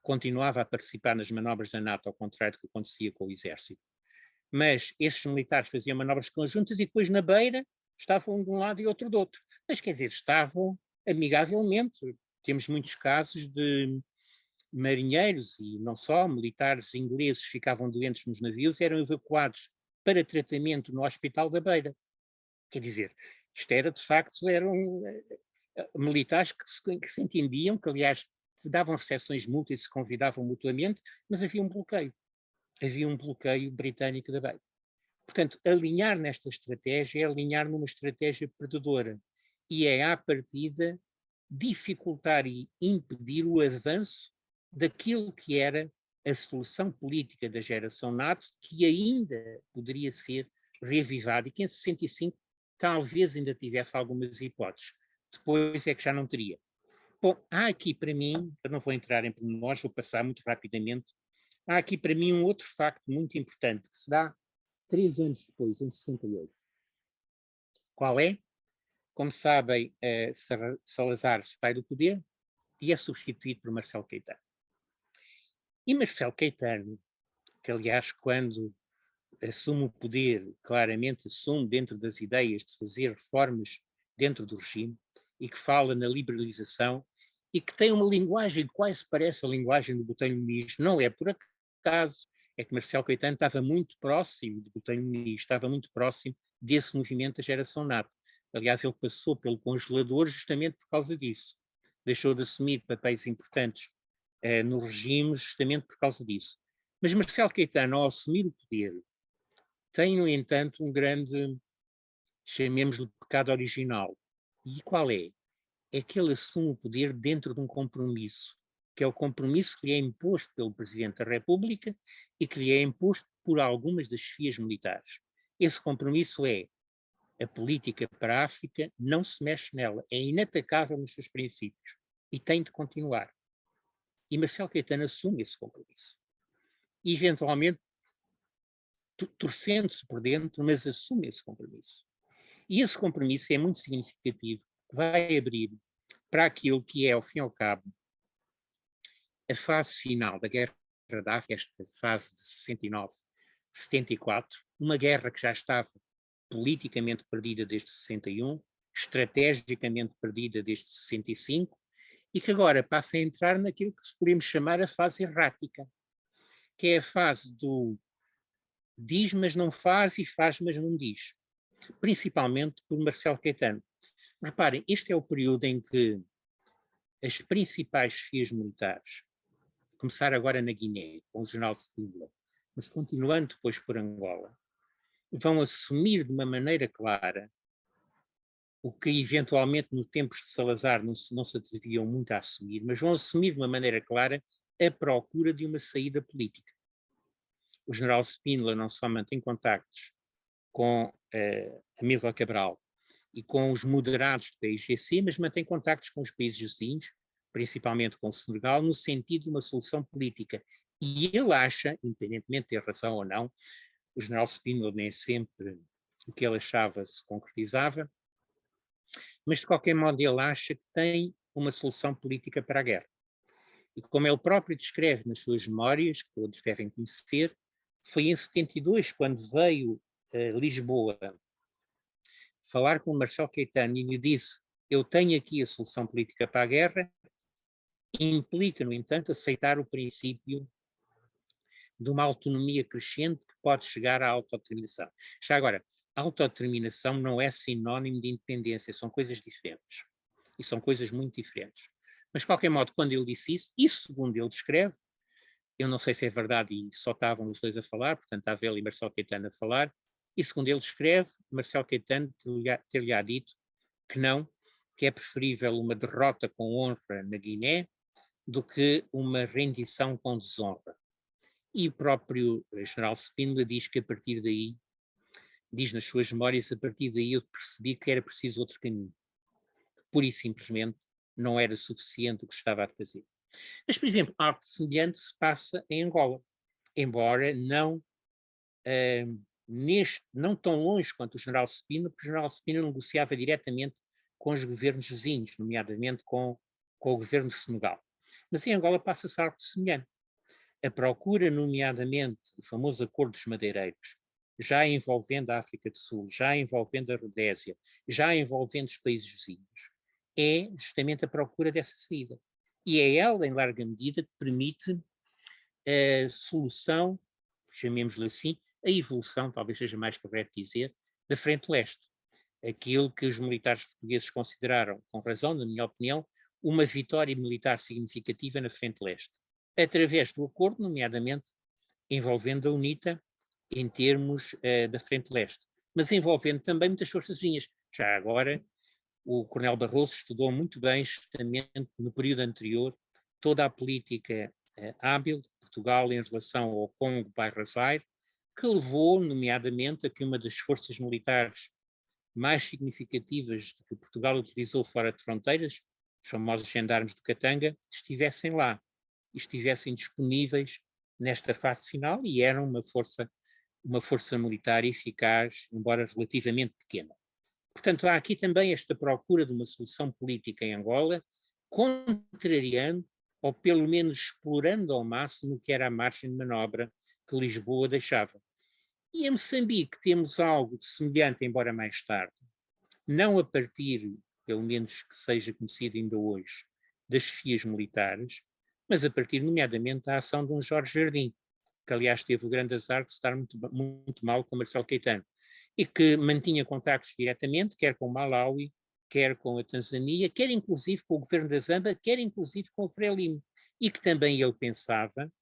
continuava a participar nas manobras da NATO, ao contrário do que acontecia com o Exército. Mas esses militares faziam manobras conjuntas e depois na Beira estavam um de um lado e outro do outro. Mas quer dizer, estavam amigavelmente. Temos muitos casos de marinheiros e não só, militares ingleses ficavam doentes nos navios e eram evacuados para tratamento no Hospital da Beira. Quer dizer, isto era de facto, eram militares que se entendiam, que aliás davam recepções mútuas e se convidavam mutuamente, mas havia um bloqueio. Havia um bloqueio britânico da Beira. Portanto, alinhar nesta estratégia é alinhar numa estratégia perdedora e é, à partida, dificultar e impedir o avanço daquilo que era a solução política da geração NATO, que ainda poderia ser reavivada e que em 65 talvez ainda tivesse algumas hipóteses. Depois é que já não teria. Bom, há aqui para mim, eu não vou entrar em pormenores, vou passar muito rapidamente, há aqui para mim um outro facto muito importante que se dá 3 anos depois, em 68. Qual é? Como sabem, Salazar sai do poder e é substituído por Marcelo Caetano. E Marcelo Caetano, que aliás quando assume o poder, claramente assume dentro das ideias de fazer reformas dentro do regime e que fala na liberalização e que tem uma linguagem que quase parece a linguagem do Botelho Muniz, não é por acaso, é que Marcelo Caetano estava muito próximo de Botelho Muniz, estava muito próximo desse movimento da geração NATO. Aliás, ele passou pelo congelador justamente por causa disso. Deixou de assumir papéis importantes no regime justamente por causa disso. Mas Marcelo Caetano, ao assumir o poder, tem, no entanto, um grande, chamemos-lhe pecado original. E qual é? É que ele assume o poder dentro de um compromisso, que é o compromisso que lhe é imposto pelo Presidente da República e que lhe é imposto por algumas das chefias militares. Esse compromisso é: a política para a África não se mexe nela, é inatacável nos seus princípios e tem de continuar. E Marcelo Caetano assume esse compromisso. E, eventualmente, torcendo-se por dentro, mas assume esse compromisso. E esse compromisso é muito significativo, vai abrir para aquilo que é, ao fim e ao cabo, a fase final da Guerra da África, esta fase de 69, 74, uma guerra que já estava politicamente perdida desde 61, estrategicamente perdida desde 65, e que agora passa a entrar naquilo que podemos chamar a fase errática, que é a fase do diz, mas não faz, e faz, mas não diz. Principalmente por Marcelo Caetano. Reparem, este é o período em que as principais chefias militares, começar agora na Guiné, com o general Spínola, mas continuando depois por Angola, vão assumir de uma maneira clara o que eventualmente nos tempos de Salazar não se atreviam muito a assumir, mas vão assumir de uma maneira clara a procura de uma saída política. O general Spínola não só mantém contactos com Amílcar Cabral e com os moderados do PAIGC, mas mantém contactos com os países vizinhos, principalmente com o Senegal, no sentido de uma solução política. E ele acha, independentemente de ter razão ou não, o general Spínola nem sempre o que ele achava se concretizava, mas de qualquer modo ele acha que tem uma solução política para a guerra. E como ele próprio descreve nas suas memórias, que todos devem conhecer, foi em 72, quando veio a Lisboa falar com o Marcelo Caetano e lhe disse: eu tenho aqui a solução política para a guerra, implica, no entanto, aceitar o princípio de uma autonomia crescente que pode chegar à autodeterminação. Já agora, autodeterminação não é sinónimo de independência, são coisas diferentes. E são coisas muito diferentes. Mas, de qualquer modo, quando ele disse isso segundo ele descreve, eu não sei se é verdade e só estavam os dois a falar, portanto, estava ele e Marcelo Caetano a falar, e segundo ele descreve, Marcelo Caetano ter-lhe-á dito que não, que é preferível uma derrota com honra na Guiné do que uma rendição com desonra. E o próprio general Spínola diz que a partir daí, diz nas suas memórias, a partir daí eu percebi que era preciso outro caminho. Pura e simplesmente não era suficiente o que estava a fazer. Mas, por exemplo, algo semelhante se passa em Angola. embora não, não tão longe quanto o general Spínola, porque o general Spínola negociava diretamente com os governos vizinhos, nomeadamente com o governo de Senegal. Mas em Angola passa-se algo semelhante. A procura, nomeadamente, do famoso Acordo dos Madeireiros, já envolvendo a África do Sul, já envolvendo a Rodésia, já envolvendo os países vizinhos, é justamente a procura dessa saída. E é ela, em larga medida, que permite a solução, chamemos-lhe assim, a evolução, talvez seja mais correto dizer, da Frente Leste. Aquilo que os militares portugueses consideraram, com razão, na minha opinião, uma vitória militar significativa na Frente Leste, através do acordo, nomeadamente, envolvendo a UNITA em termos da Frente Leste, mas envolvendo também muitas forças vizinhas. Já agora, o Coronel Barroso estudou muito bem, justamente no período anterior, toda a política hábil de Portugal em relação ao Congo/Zaire, que levou, nomeadamente, a que uma das forças militares mais significativas que Portugal utilizou fora de fronteiras, os famosos gendarmes de Katanga, estivessem lá e estivessem disponíveis nesta fase final, e eram uma força militar eficaz, embora relativamente pequena. Portanto, há aqui também esta procura de uma solução política em Angola, contrariando, ou pelo menos explorando ao máximo o que era a margem de manobra que Lisboa deixava. E em Moçambique temos algo semelhante, embora mais tarde, não a partir, pelo menos que seja conhecido ainda hoje, das chefias militares, mas a partir, nomeadamente, da ação de um Jorge Jardim, que aliás teve o grande azar de estar muito mal com Marcelo Caetano, e que mantinha contactos diretamente, quer com o Malawi, quer com a Tanzânia, quer inclusive com o governo da Zâmbia, quer inclusive com o Frelimo, e que também ele pensava,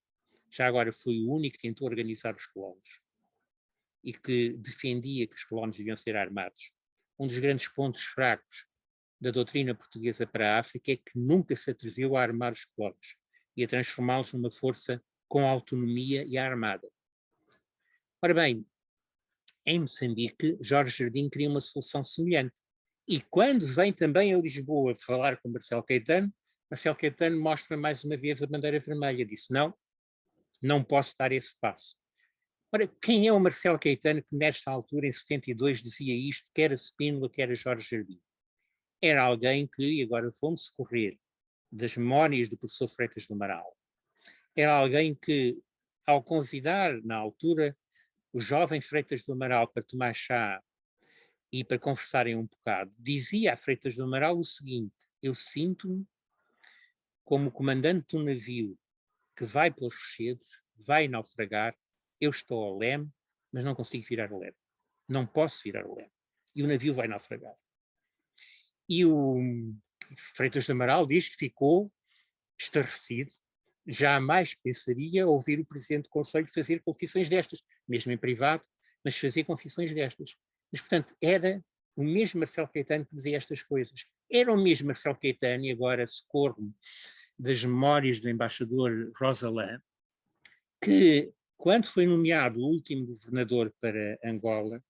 já agora foi o único que tentou organizar os colonos, e que defendia que os colonos deviam ser armados. Um dos grandes pontos fracos da doutrina portuguesa para a África é que nunca se atreveu a armar os colonos e a transformá-los numa força com autonomia e armada. Ora bem, em Moçambique, Jorge Jardim cria uma solução semelhante. E quando vem também a Lisboa falar com Marcelo Caetano mostra mais uma vez a bandeira vermelha. Disse, não posso dar esse passo. Ora, quem é o Marcelo Caetano que nesta altura, em 72, dizia isto, quer a Spínola, quer a Jorge Jardim? Era alguém que, e agora vamos correr das memórias do professor Freitas do Amaral, era alguém que, ao convidar, na altura, o jovem Freitas do Amaral para tomar chá e para conversarem um bocado, dizia a Freitas do Amaral o seguinte: eu sinto-me como comandante de um navio que vai pelos rochedos, vai naufragar, eu estou ao leme, mas não consigo virar o leme. Não posso virar o leme. E o navio vai naufragar. E o Freitas do Amaral diz que ficou estarrecido, jamais pensaria ouvir o Presidente do Conselho fazer confissões destas, mesmo em privado, mas fazer confissões destas. Mas, portanto, era o mesmo Marcelo Caetano que dizia estas coisas. Era o mesmo Marcelo Caetano, e agora socorro-me das memórias do embaixador Rosalã, que, quando foi nomeado o último governador para Angola,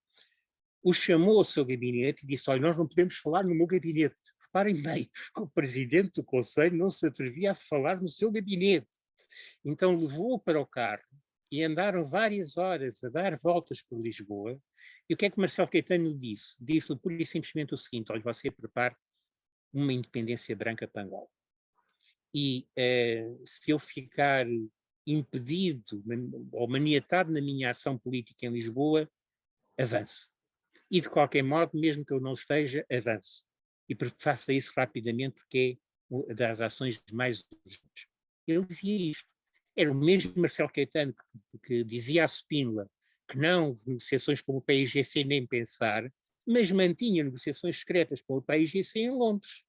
o chamou ao seu gabinete e disse, olha, nós não podemos falar no meu gabinete. Reparem bem, o presidente do Conselho não se atrevia a falar no seu gabinete. Então levou-o para o carro e andaram várias horas a dar voltas por Lisboa. E o que é que Marcelo Caetano disse? Disse-lhe pura e simplesmente o seguinte, olha, você prepara uma independência branca para Angola. E se eu ficar impedido ou maniatado na minha ação política em Lisboa, avance. E de qualquer modo, mesmo que eu não esteja, avance. E faça isso rapidamente, porque é das ações mais urgentes. Ele dizia isto. Era o mesmo Marcelo Caetano que dizia à Spínola que não, negociações com o PAIGC nem pensar, mas mantinha negociações secretas com o PAIGC em Londres.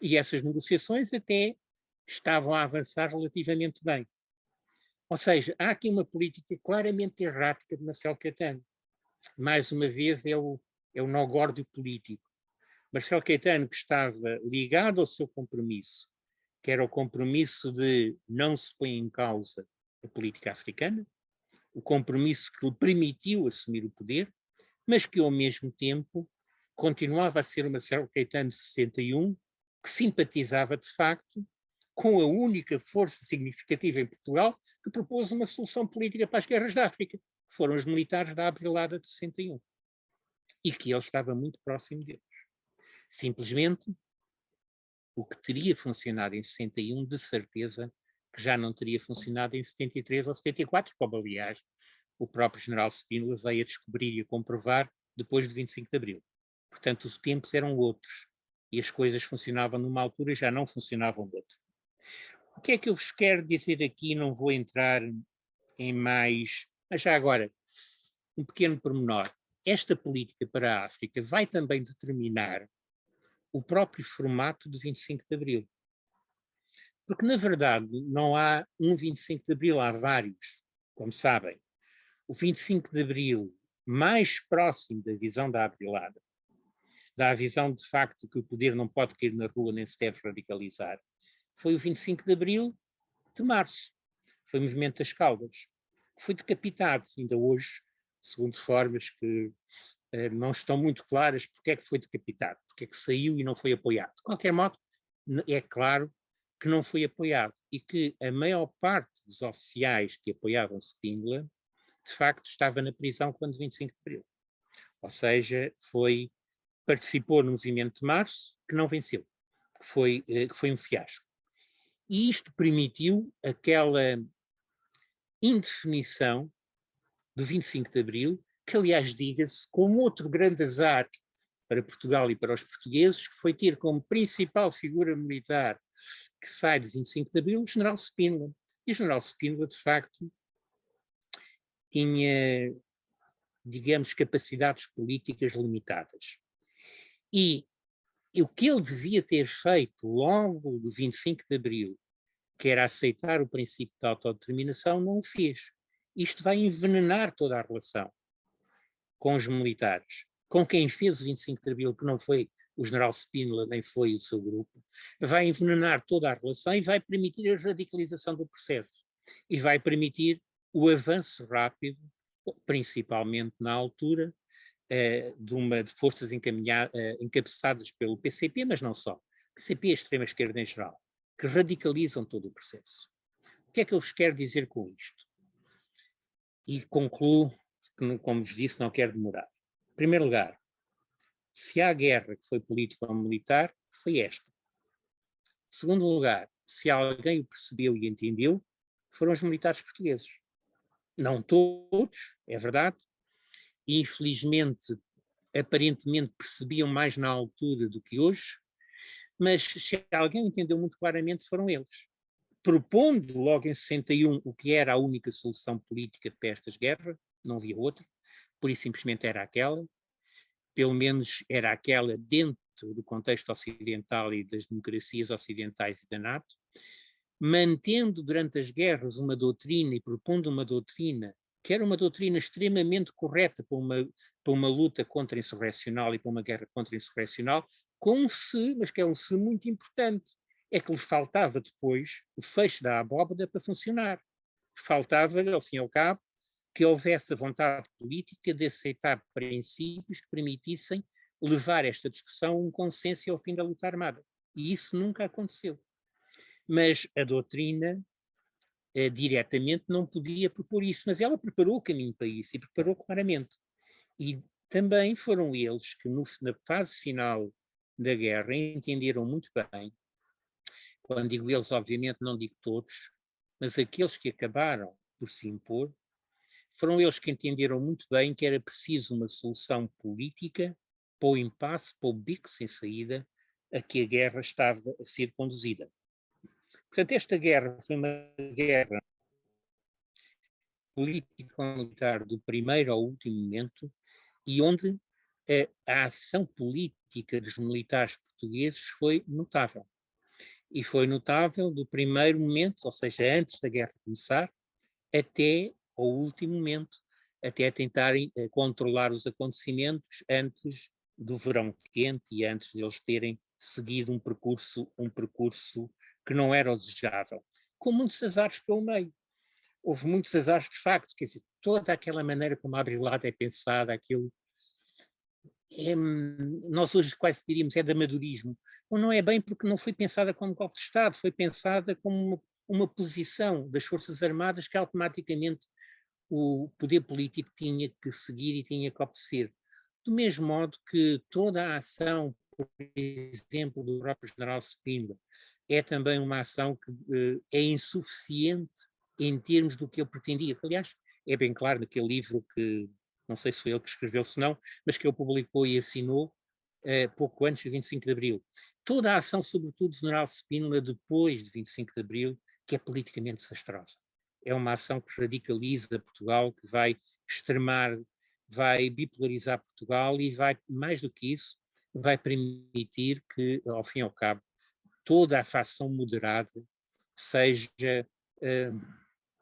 E essas negociações até estavam a avançar relativamente bem. Ou seja, há aqui uma política claramente errática de Marcelo Caetano. Mais uma vez é o nó górdio político. Marcelo Caetano, que estava ligado ao seu compromisso, que era o compromisso de não se pôr em causa a política africana, o compromisso que lhe permitiu assumir o poder, mas que ao mesmo tempo continuava a ser o Marcelo Caetano de 61, que simpatizava de facto com a única força significativa em Portugal que propôs uma solução política para as guerras da África, que foram os militares da Abrilada de 61, e que ele estava muito próximo deles. Simplesmente, o que teria funcionado em 61, de certeza, que já não teria funcionado em 73 ou 74, como, aliás, o próprio general Spínola veio a descobrir e a comprovar depois de 25 de Abril. Portanto, os tempos eram outros e as coisas funcionavam numa altura e já não funcionavam noutra. O que é que eu vos quero dizer aqui? Não vou entrar em mais, mas já agora, um pequeno pormenor. Esta política para a África vai também determinar o próprio formato de 25 de Abril. Porque, na verdade, não há um 25 de Abril, há vários, como sabem. O 25 de Abril, mais próximo da visão da Abrilada, da visão de facto que o poder não pode cair na rua nem se deve radicalizar, foi o 25 de Abril de março. Foi o movimento das Caldas, que foi decapitado, ainda hoje, segundo formas que não estão muito claras porque é que foi decapitado, porque é que saiu e não foi apoiado. De qualquer modo, é claro que não foi apoiado e que a maior parte dos oficiais que apoiavam Spínola, de facto, estava na prisão quando 25 de Abril. Ou seja, participou no movimento de março que não venceu, que foi um fiasco. E isto permitiu aquela indefinição do 25 de Abril, que, aliás, diga-se, como outro grande azar para Portugal e para os portugueses, que foi ter como principal figura militar que sai de 25 de Abril o general Spínola. E o general Spínola, de facto, tinha, digamos, capacidades políticas limitadas. E o que ele devia ter feito logo do 25 de Abril, que era aceitar o princípio da autodeterminação, não o fez. Isto vai envenenar toda a relação com os militares, com quem fez o 25 de Abril, que não foi o general Spínola, nem foi o seu grupo, vai envenenar toda a relação e vai permitir a radicalização do processo. E vai permitir o avanço rápido, principalmente na altura, de forças encabeçadas pelo PCP, mas não só. PCP e a extrema-esquerda em geral, que radicalizam todo o processo. O que é que eu vos quero dizer com isto? E concluo, que, como vos disse, não quero demorar. Em primeiro lugar, se há guerra que foi política ou militar, foi esta. Em segundo lugar, se alguém o percebeu e entendeu, foram os militares portugueses. Não todos, é verdade. Infelizmente, aparentemente percebiam mais na altura do que hoje, mas se alguém entendeu muito claramente, foram eles. Propondo logo em 61 o que era a única solução política para estas guerras, não havia outra, por isso simplesmente era aquela, pelo menos era aquela dentro do contexto ocidental e das democracias ocidentais e da NATO, mantendo durante as guerras uma doutrina e propondo uma doutrina que era uma doutrina extremamente correta para uma luta contra-insurrecional e para uma guerra contra-insurrecional, com um se, mas que é um se muito importante, é que lhe faltava depois o fecho da abóbada para funcionar. Faltava, ao fim e ao cabo, que houvesse a vontade política de aceitar princípios que permitissem levar esta discussão a um consenso ao fim da luta armada. E isso nunca aconteceu. Mas a doutrina diretamente não podia propor isso, mas ela preparou o caminho para isso e preparou claramente. E também foram eles que na fase final da guerra entenderam muito bem, quando digo eles, obviamente não digo todos, mas aqueles que acabaram por se impor, foram eles que entenderam muito bem que era preciso uma solução política para o impasse, para o bico sem saída a que a guerra estava a ser conduzida. Portanto, esta guerra foi uma guerra político-militar do primeiro ao último momento e onde a ação política dos militares portugueses foi notável. E foi notável do primeiro momento, ou seja, antes da guerra começar, até ao último momento, até tentarem controlar os acontecimentos antes do verão quente e antes de eles terem seguido um percurso que não era o desejável, com muitos azares pelo meio. Houve muitos azares de facto, quer dizer, toda aquela maneira como a Abrilada é pensada, aquilo nós hoje quase diríamos é de amadorismo. Ou não é bem porque não foi pensada como golpe de Estado, foi pensada como uma posição das Forças Armadas que automaticamente o poder político tinha que seguir e tinha que obedecer. Do mesmo modo que toda a ação, por exemplo, do próprio general Spínola, é também uma ação que é insuficiente em termos do que ele pretendia. Aliás, é bem claro naquele livro que, não sei se foi ele que escreveu, se não, mas que ele publicou e assinou pouco antes de 25 de Abril. Toda a ação, sobretudo do general Spínola, depois de 25 de Abril, que é politicamente desastrosa. É uma ação que radicaliza Portugal, que vai extremar, vai bipolarizar Portugal e vai, mais do que isso, vai permitir que, ao fim e ao cabo, toda a facção moderada seja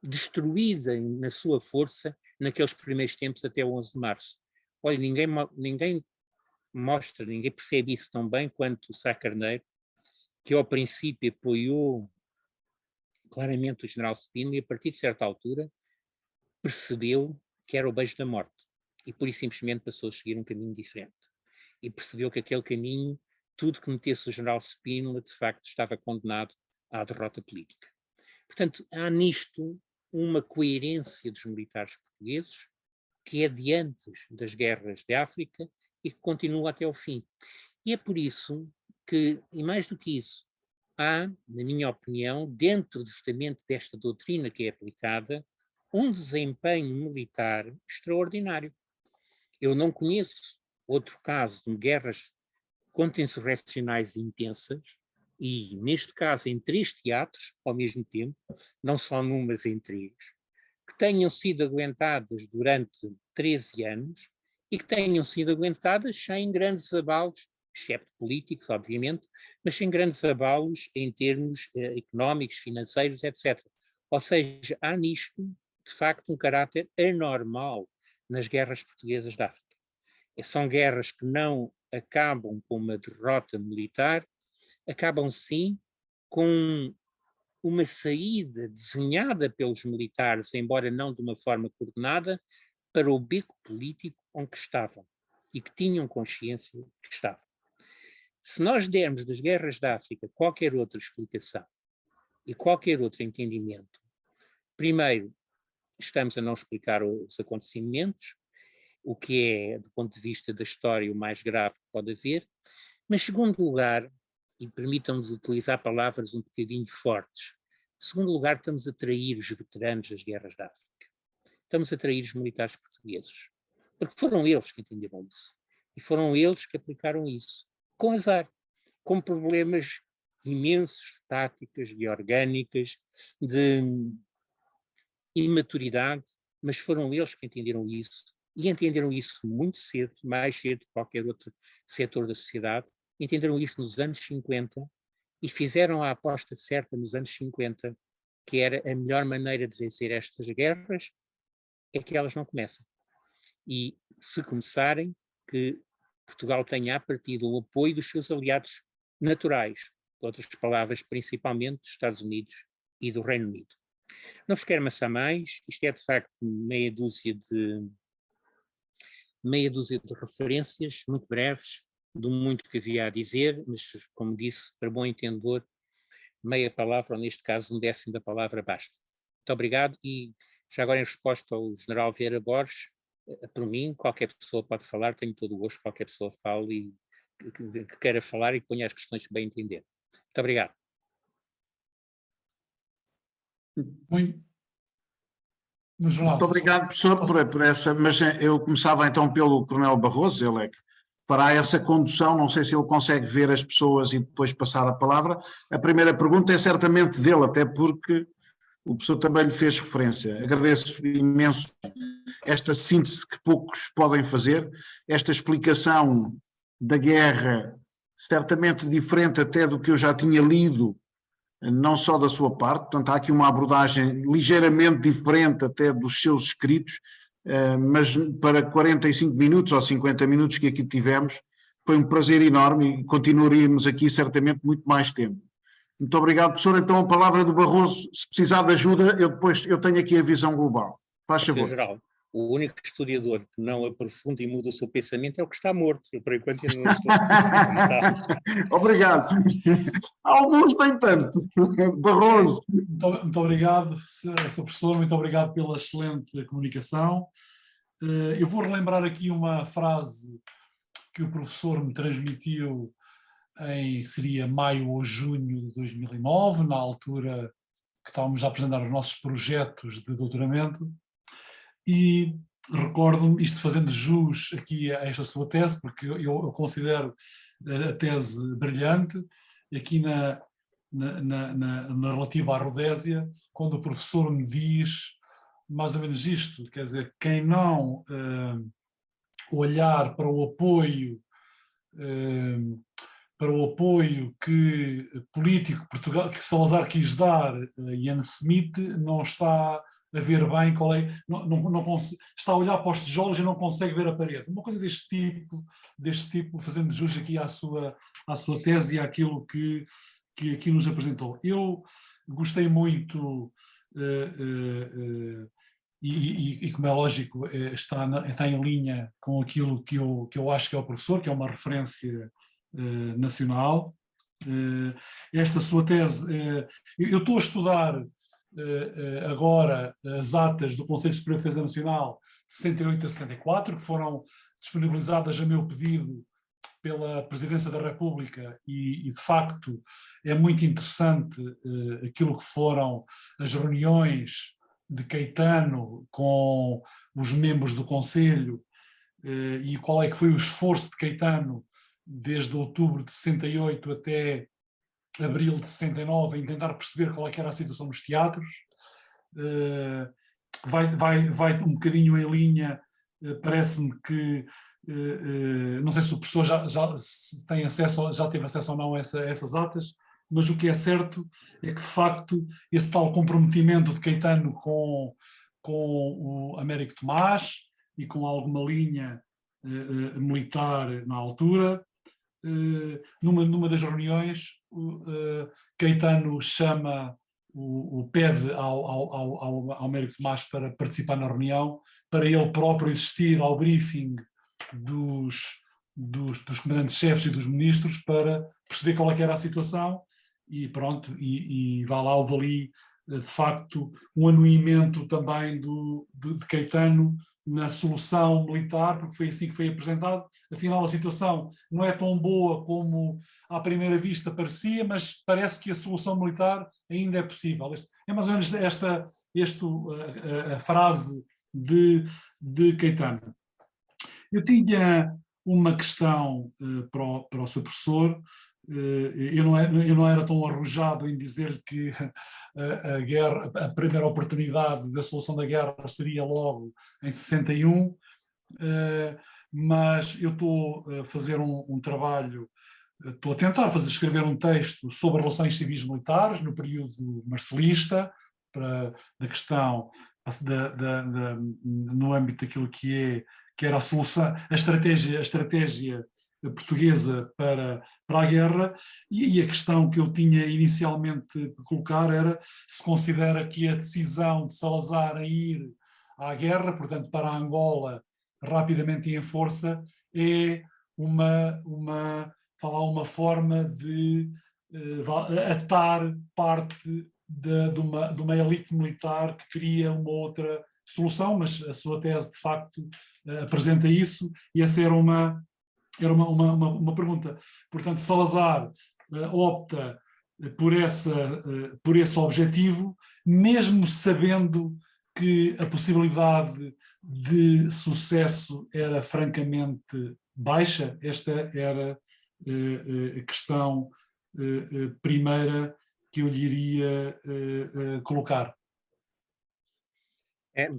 destruída na sua força naqueles primeiros tempos até o 11 de março. Olha, ninguém mostra, ninguém percebe isso tão bem quanto o Sá Carneiro, que ao princípio apoiou claramente o general Spínola e a partir de certa altura percebeu que era o beijo da morte e por isso simplesmente passou a seguir um caminho diferente. E percebeu que aquele caminho, tudo que metesse o general Spínola, de facto estava condenado à derrota política. Portanto, há nisto uma coerência dos militares portugueses que é de antes das guerras de África e que continua até ao fim. E é por isso que, e mais do que isso, há, na minha opinião, dentro justamente desta doutrina que é aplicada, um desempenho militar extraordinário. Eu não conheço outro caso de guerras contra-insurrecionais intensas, e neste caso em 3 teatros ao mesmo tempo, não só num, mas em 3, que tenham sido aguentadas durante 13 anos e que tenham sido aguentadas sem grandes abalos, excepto políticos, obviamente, mas sem grandes abalos em termos económicos, financeiros, etc. Ou seja, há nisto, de facto, um caráter anormal nas guerras portuguesas da África. São guerras que não acabam com uma derrota militar, acabam sim com uma saída desenhada pelos militares, embora não de uma forma coordenada, para o beco político onde estavam e que tinham consciência que estavam. Se nós dermos das guerras da África qualquer outra explicação e qualquer outro entendimento, primeiro, estamos a não explicar os acontecimentos, o que é, do ponto de vista da história, o mais grave que pode haver, mas, segundo lugar, e permitam-nos utilizar palavras um bocadinho fortes, em segundo lugar, estamos a trair os veteranos das guerras da África. Estamos a trair os militares portugueses, porque foram eles que entenderam isso. E foram eles que aplicaram isso, com azar, com problemas imensos, táticas e orgânicas, de imaturidade, mas foram eles que entenderam isso, e entenderam isso muito cedo, mais cedo que qualquer outro setor da sociedade, entenderam isso nos anos 50 e fizeram a aposta certa nos anos 50, que era a melhor maneira de vencer estas guerras é que elas não começam. E se começarem, que Portugal tenha à partida o apoio dos seus aliados naturais, por outras palavras, principalmente dos Estados Unidos e do Reino Unido. Não vos quero amassar mais, isto é de facto meia dúzia de referências muito breves, do muito que havia a dizer, mas como disse, para bom entendedor, meia palavra, ou neste caso 1/10 da palavra basta. Muito obrigado e já agora em resposta ao general Vieira Borges, por mim, qualquer pessoa pode falar, tenho todo o gosto, qualquer pessoa fale e que queira falar e que ponha as questões bem entender. Muito obrigado. Muito obrigado, professor, por essa, mas eu começava então pelo Coronel Barroso, ele é que fará essa condução, não sei se ele consegue ver as pessoas e depois passar a palavra. A primeira pergunta é certamente dele, até porque o professor também lhe fez referência. Agradeço imenso esta síntese que poucos podem fazer, esta explicação da guerra, certamente diferente até do que eu já tinha lido, não só da sua parte, portanto há aqui uma abordagem ligeiramente diferente até dos seus escritos, mas para 45 minutos ou 50 minutos que aqui tivemos, foi um prazer enorme e continuaríamos aqui certamente muito mais tempo. Muito obrigado, professor. Então a palavra do Barroso, se precisar de ajuda, eu tenho aqui a visão global. Faz favor. Geral. O único historiador que não aprofunda e muda o seu pensamento é o que está morto. Eu, por enquanto, ainda não estou. Obrigado. Alguns nem tanto. Barroso. Muito obrigado, Sr. Professor, muito obrigado pela excelente comunicação. Eu vou relembrar aqui uma frase que o professor me transmitiu seria maio ou junho de 2009, na altura que estávamos a apresentar os nossos projetos de doutoramento, e recordo-me, isto fazendo jus aqui a esta sua tese, porque eu considero a tese brilhante, aqui na relativa à Rodésia, quando o professor me diz mais ou menos isto, quer dizer, quem não olhar para o apoio político Portugal, que Salazar quis dar a Ian Smith, não está a ver bem qual é, está a olhar para os tijolos e não consegue ver a parede. Uma coisa deste tipo, fazendo jus aqui à sua tese e àquilo que aqui nos apresentou. Eu gostei muito, e como é lógico, está em linha com aquilo que eu acho que é o professor, que é uma referência nacional. Esta sua tese, eu estou a estudar agora as atas do Conselho Superior de Defesa Nacional de 68 a 74, que foram disponibilizadas a meu pedido pela Presidência da República e de facto é muito interessante aquilo que foram as reuniões de Caetano com os membros do Conselho e qual é que foi o esforço de Caetano desde outubro de 68 até abril de 69 em tentar perceber qual é que era a situação nos teatros. Vai um bocadinho em linha, parece-me que não sei se o professor já tem acesso, já teve acesso ou não a essas atas, mas o que é certo é que, de facto, esse tal comprometimento de Caetano com o Américo Tomás e com alguma linha militar na altura, numa das reuniões, Caetano pede ao Américo Tomás para participar na reunião, para ele próprio assistir ao briefing dos comandantes-chefes e dos ministros para perceber qual é que era a situação e pronto, e houve ali de facto um anuimento também de Caetano na solução militar, porque foi assim que foi apresentado. Afinal, a situação não é tão boa como à primeira vista parecia, mas parece que a solução militar ainda é possível. É mais ou menos a frase de Caetano. Eu tinha uma questão para o seu professor. Eu não era tão arrojado em dizer que a primeira oportunidade da solução da guerra seria logo em 61, mas eu estou a fazer um trabalho, estou a tentar escrever um texto sobre relações civis militares no período marcelista, da questão no âmbito daquilo que era a solução, a estratégia portuguesa para a guerra, e a questão que eu tinha inicialmente de colocar era se considera que a decisão de Salazar a ir à guerra, portanto para a Angola rapidamente e em força, é uma forma de atar parte de uma elite militar que queria uma outra solução, mas a sua tese de facto apresenta isso, e essa era uma pergunta. Portanto, Salazar opta por esse objetivo, mesmo sabendo que a possibilidade de sucesso era francamente baixa. Esta era a questão primeira que eu lhe iria colocar.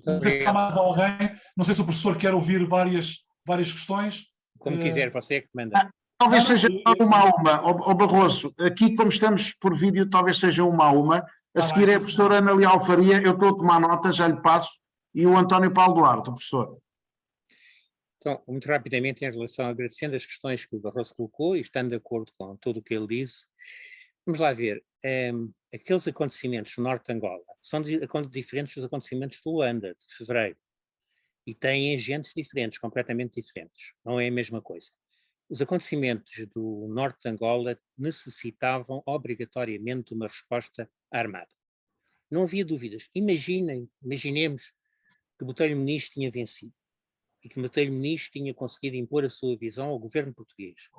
Não sei se há mais alguém, não sei se o professor quer ouvir várias questões. Como quiser, você é que manda. Talvez seja uma a uma, Barroso. Aqui, como estamos por vídeo, talvez seja uma a uma. A seguir é a professora Ana Leal Faria, eu estou a tomar nota, já lhe passo, e o António Paulo Duarte, o professor. Então, muito rapidamente, em relação, agradecendo as questões que o Barroso colocou e estando de acordo com tudo o que ele disse, vamos lá ver. Aqueles acontecimentos no norte de Angola são diferentes dos acontecimentos de Luanda, de fevereiro. e têm agentes diferentes, completamente diferentes. Não é a mesma coisa. Os acontecimentos do norte de Angola necessitavam obrigatoriamente de uma resposta armada. Não havia dúvidas. Imaginemos que Botelho Muniz tinha vencido e que Botelho Muniz tinha conseguido impor a sua visão ao governo português.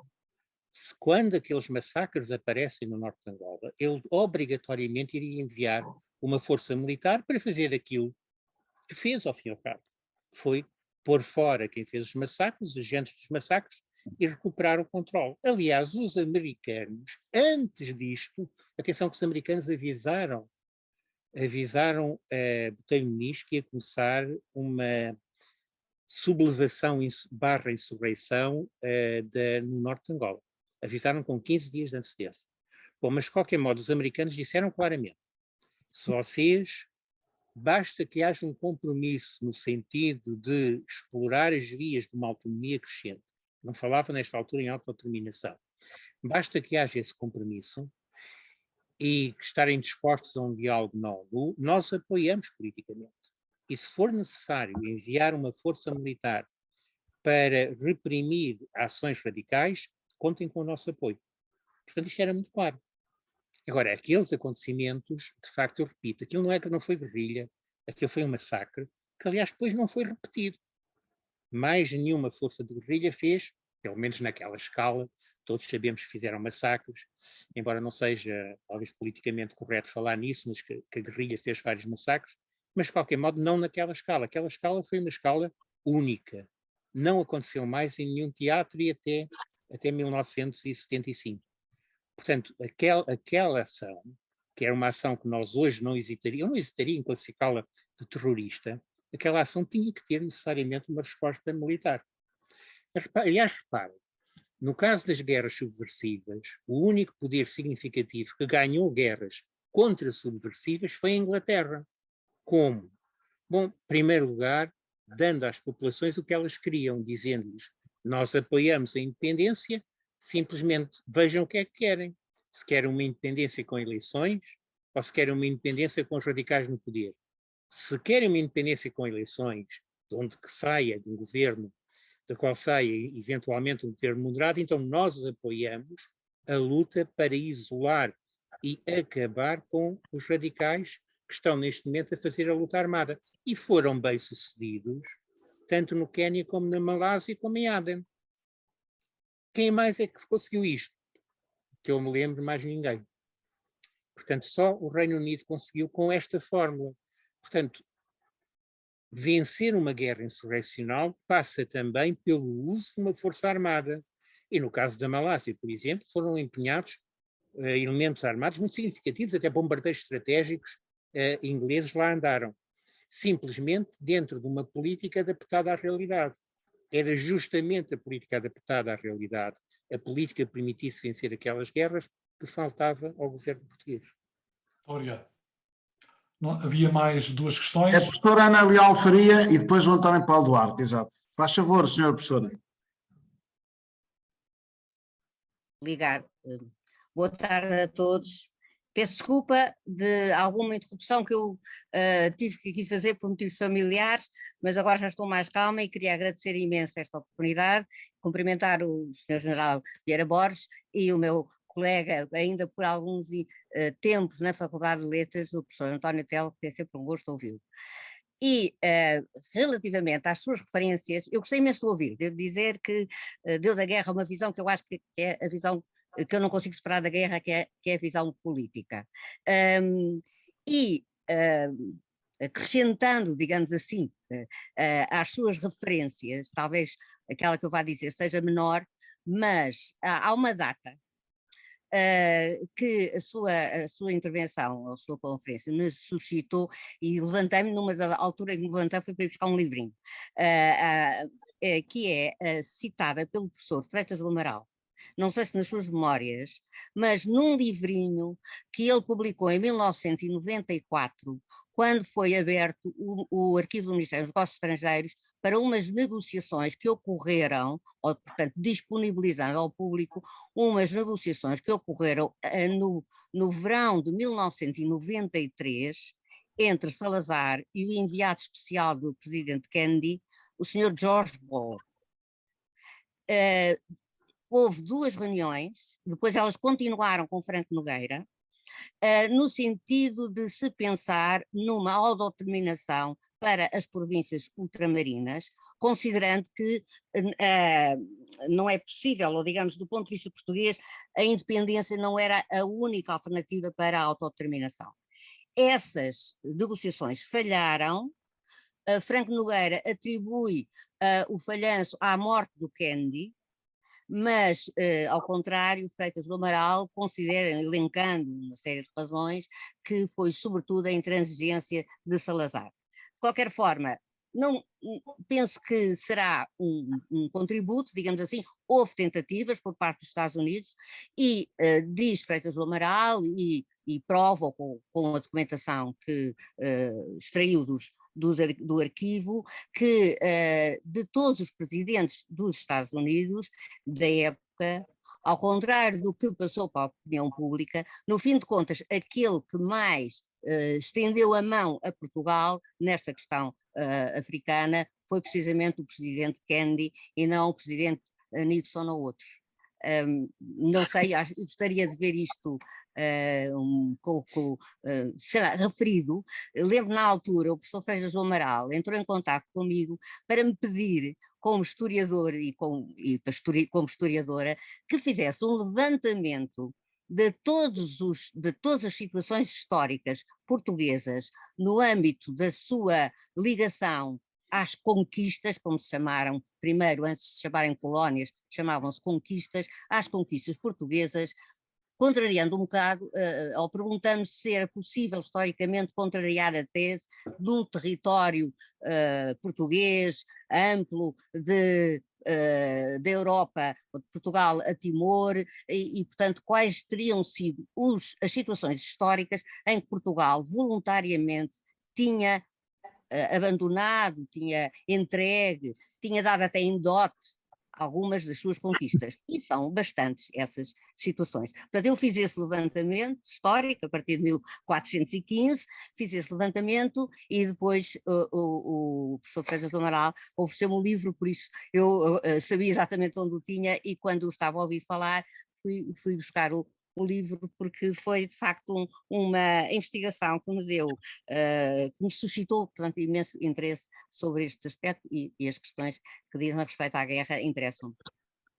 Quando aqueles massacres aparecem no norte de Angola, ele obrigatoriamente iria enviar uma força militar para fazer aquilo que fez ao fim e ao cabo. Foi pôr fora quem fez os massacres, os agentes dos massacres, e recuperar o controle. Aliás, os americanos, antes disto, atenção que os americanos avisaram Botelho Muniz que ia começar uma sublevação barra insurreição no norte de Angola. Avisaram com 15 dias de antecedência. Bom, mas de qualquer modo, os americanos disseram claramente, se vocês, basta que haja um compromisso no sentido de explorar as vias de uma autonomia crescente, não falava nesta altura em autodeterminação, basta que haja esse compromisso e que estarem dispostos a um diálogo novo, nós apoiamos politicamente. E se for necessário enviar uma força militar para reprimir ações radicais, contem com o nosso apoio. Portanto, isto era muito claro. Agora, aqueles acontecimentos, de facto, eu repito, aquilo não foi guerrilha, aquilo foi um massacre, que aliás depois não foi repetido. Mais nenhuma força de guerrilha fez, pelo menos naquela escala, todos sabemos que fizeram massacres, embora não seja talvez politicamente correto falar nisso, mas que a guerrilha fez vários massacres, mas de qualquer modo não naquela escala. Aquela escala foi uma escala única. Não aconteceu mais em nenhum teatro e até 1975. Portanto, aquela ação, que era uma ação que nós hoje não hesitaria em classificá-la de terrorista, aquela ação tinha que ter necessariamente uma resposta militar. Aliás, reparem, no caso das guerras subversivas, o único poder significativo que ganhou guerras contra subversivas foi a Inglaterra. Como? Bom, em primeiro lugar, dando às populações o que elas queriam, dizendo-lhes, nós apoiamos a independência, simplesmente vejam o que é que querem. Se querem uma independência com eleições, ou se querem uma independência com os radicais no poder. Se querem uma independência com eleições, de onde que saia de um governo, da qual saia eventualmente um governo moderado, então nós apoiamos a luta para isolar e acabar com os radicais que estão neste momento a fazer a luta armada. E foram bem-sucedidos, tanto no Quênia como na Malásia, como em Aden. Quem mais é que conseguiu isto? Que eu me lembro, mais ninguém. Portanto, só o Reino Unido conseguiu com esta fórmula. Portanto, vencer uma guerra insurrecional passa também pelo uso de uma força armada. E no caso da Malásia, por exemplo, foram empenhados elementos armados muito significativos, até bombardeiros estratégicos ingleses lá andaram. Simplesmente dentro de uma política adaptada à realidade. Era justamente a política adaptada à realidade, a política que permitisse vencer aquelas guerras, que faltava ao governo português. Obrigado. Não, havia mais duas questões. É a professora Ana Leal Faria e depois o António Paulo Duarte, exato. Faz favor, senhora professora. Obrigado. Boa tarde a todos. Peço desculpa de alguma interrupção que eu tive que aqui fazer por motivos familiares, mas agora já estou mais calma e queria agradecer imenso esta oportunidade, cumprimentar o Sr. General Vieira Borges e o meu colega, ainda por alguns tempos na Faculdade de Letras, o professor António Telo, que é sempre um gosto ouvi-lo. E relativamente às suas referências, eu gostei imenso de ouvir, devo dizer que deu da guerra uma visão que eu acho que é a visão que eu não consigo separar da guerra, que é a visão política. Acrescentando, digamos assim, às suas referências, talvez aquela que eu vá dizer seja menor, mas há uma data que a sua intervenção, a sua conferência me suscitou e levantei-me numa altura que me levantei foi para ir buscar um livrinho, que é citada pelo professor Freitas do Amaral, não sei se nas suas memórias, mas num livrinho que ele publicou em 1994, quando foi aberto o arquivo do Ministério dos Negócios Estrangeiros para umas negociações que ocorreram, ou portanto disponibilizando ao público, umas negociações que ocorreram no verão de 1993, entre Salazar e o enviado especial do presidente Kennedy, o Sr. George Ball. Houve 2 reuniões, depois elas continuaram com Franco Nogueira, no sentido de se pensar numa autodeterminação para as províncias ultramarinas, considerando que não é possível, ou digamos, do ponto de vista português, a independência não era a única alternativa para a autodeterminação. Essas negociações falharam. Franco Nogueira atribui o falhanço à morte do Kennedy, mas, ao contrário, Freitas do Amaral considera, elencando uma série de razões, que foi sobretudo a intransigência de Salazar. De qualquer forma, não penso que será um contributo, digamos assim. Houve tentativas por parte dos Estados Unidos e diz Freitas do Amaral e prova com a documentação que extraiu do arquivo, que de todos os presidentes dos Estados Unidos da época, ao contrário do que passou para a opinião pública, no fim de contas, aquele que mais estendeu a mão a Portugal nesta questão africana foi precisamente o presidente Kennedy e não o presidente Nixon ou outros. Não sei, gostaria de ver isto um pouco, sei lá, referido. Eu lembro na altura o professor Freitas do Amaral entrou em contato comigo para me pedir, como historiador como historiadora, que fizesse um levantamento de todas as situações históricas portuguesas no âmbito da sua ligação às conquistas, como se chamaram primeiro, antes de se chamarem colónias, chamavam-se conquistas, às conquistas portuguesas, contrariando um bocado, ou perguntando se era possível historicamente contrariar a tese de um território português amplo da Europa, de Portugal a Timor, e portanto, quais teriam sido as situações históricas em que Portugal voluntariamente tinha abandonado, tinha entregue, tinha dado até em dote algumas das suas conquistas, e são bastantes essas situações. Portanto, eu fiz esse levantamento histórico a partir de 1415, fiz esse levantamento e depois o professor Freitas do Amaral ofereceu-me um livro, por isso eu sabia exatamente onde o tinha, e quando o estava a ouvir falar fui buscar o livro, porque foi de facto uma investigação que me deu, que me suscitou, portanto, imenso interesse sobre este aspecto, e as questões que dizem respeito à guerra interessam-me.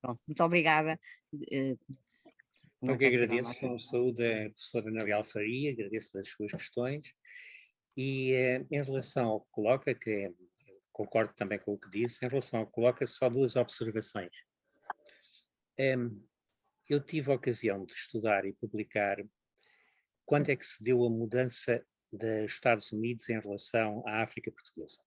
Pronto, muito obrigada. Então, que agradeço a saúde da professora Ana Leal Faria, agradeço as suas questões, e em relação ao que coloca, que concordo também com o que disse, em relação ao que coloca, só 2 observações. Eu tive a ocasião de estudar e publicar quando é que se deu a mudança dos Estados Unidos em relação à África portuguesa.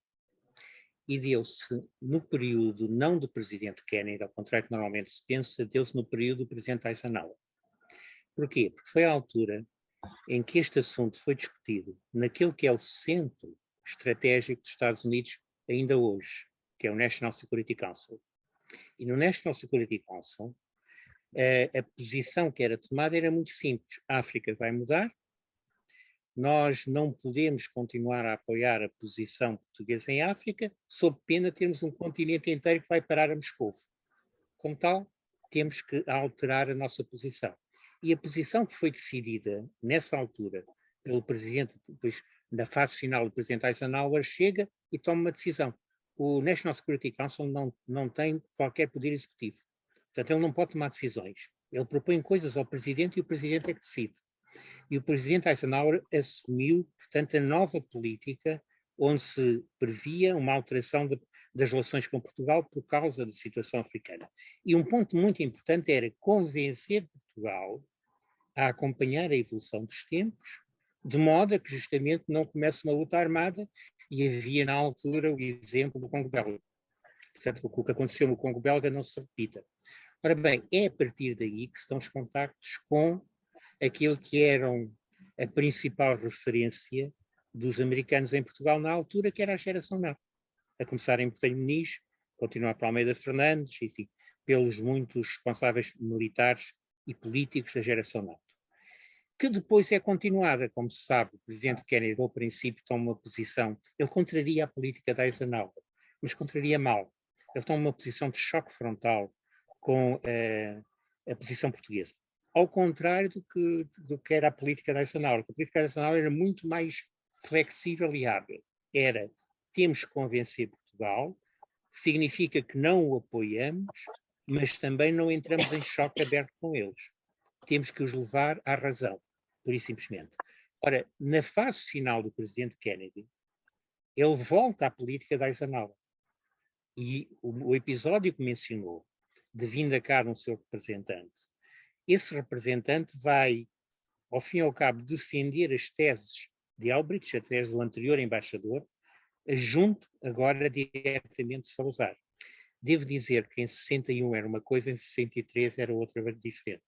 E deu-se no período não do presidente Kennedy, ao contrário que normalmente se pensa, deu-se no período do presidente Eisenhower. Porquê? Porque foi a altura em que este assunto foi discutido naquele que é o centro estratégico dos Estados Unidos ainda hoje, que é o National Security Council. E no National Security Council, a posição que era tomada era muito simples: a África vai mudar, nós não podemos continuar a apoiar a posição portuguesa em África, sob pena de termos um continente inteiro que vai parar a Moscovo. Como tal, temos que alterar a nossa posição. E a posição que foi decidida nessa altura pelo presidente, depois na fase final, o presidente Eisenhower chega e toma uma decisão. O National Security Council não tem qualquer poder executivo. Portanto, ele não pode tomar decisões. Ele propõe coisas ao presidente e o presidente é que decide. E o presidente Eisenhower assumiu, portanto, a nova política onde se previa uma alteração das relações com Portugal por causa da situação africana. E um ponto muito importante era convencer Portugal a acompanhar a evolução dos tempos, de modo a que justamente não comece uma luta armada, e havia na altura o exemplo do Congo belga. Portanto, o que aconteceu no Congo belga não se repita. Ora bem, é a partir daí que estão os contactos com aquilo que eram a principal referência dos americanos em Portugal na altura, que era a geração NATO. A começar em Botelho Muniz, continuar por Almeida Fernandes, enfim, pelos muitos responsáveis militares e políticos da geração NATO. que depois é continuada. Como se sabe, o presidente Kennedy, ao princípio, toma uma posição, ele contraria a política da Eisenhower, mas contraria mal. Ele toma uma posição de choque frontal com a posição portuguesa. Ao contrário do que era a política da Eisenhower. A política da Eisenhower era muito mais flexível e hábil. Era, temos que convencer Portugal, que significa que não o apoiamos, mas também não entramos em choque aberto com eles. Temos que os levar à razão, pura e simplesmente. Ora, na fase final do presidente Kennedy, ele volta à política da Eisenhower. E o episódio que mencionou, de vinda cá no seu representante, esse representante vai, ao fim e ao cabo, defender as teses de Albrecht, a tese do anterior embaixador, junto agora diretamente de Salazar. Devo dizer que em 61 era uma coisa, em 63 era outra diferente.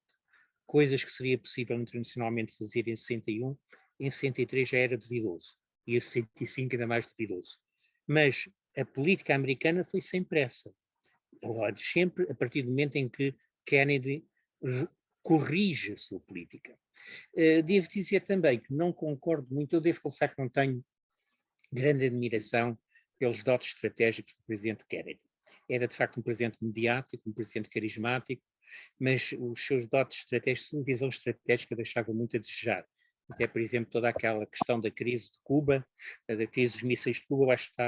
Coisas que seria possível internacionalmente fazer em 61, em 63 já era duvidoso. E em 65 ainda mais duvidoso. Mas a política americana foi sem pressa. Sempre a partir do momento em que Kennedy corrige a sua política. Devo dizer também que não concordo muito, eu devo confessar que não tenho grande admiração pelos dotes estratégicos do presidente Kennedy. Era de facto um presidente mediático, um presidente carismático, mas os seus dotes estratégicos, sua visão estratégica deixava muito a desejar. Até, por exemplo, toda aquela questão da crise de Cuba, da crise dos mísseis de Cuba, eu acho que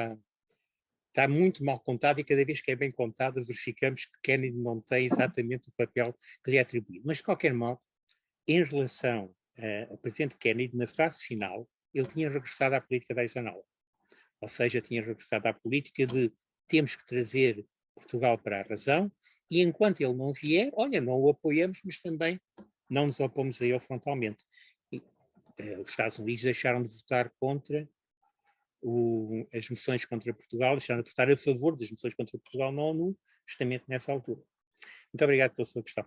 está muito mal contada, e cada vez que é bem contada verificamos que Kennedy não tem exatamente o papel que lhe é atribuído. Mas, de qualquer modo, em relação ao presidente Kennedy, na fase final, ele tinha regressado à política da Eisenhower. Ou seja, tinha regressado à política de temos que trazer Portugal para a razão, e enquanto ele não vier, olha, não o apoiamos, mas também não nos opomos a ele frontalmente. E, os Estados Unidos deixaram de votar contra as moções contra Portugal, deixaram de votar a favor das moções contra Portugal na ONU, justamente nessa altura. Muito obrigado pela sua questão.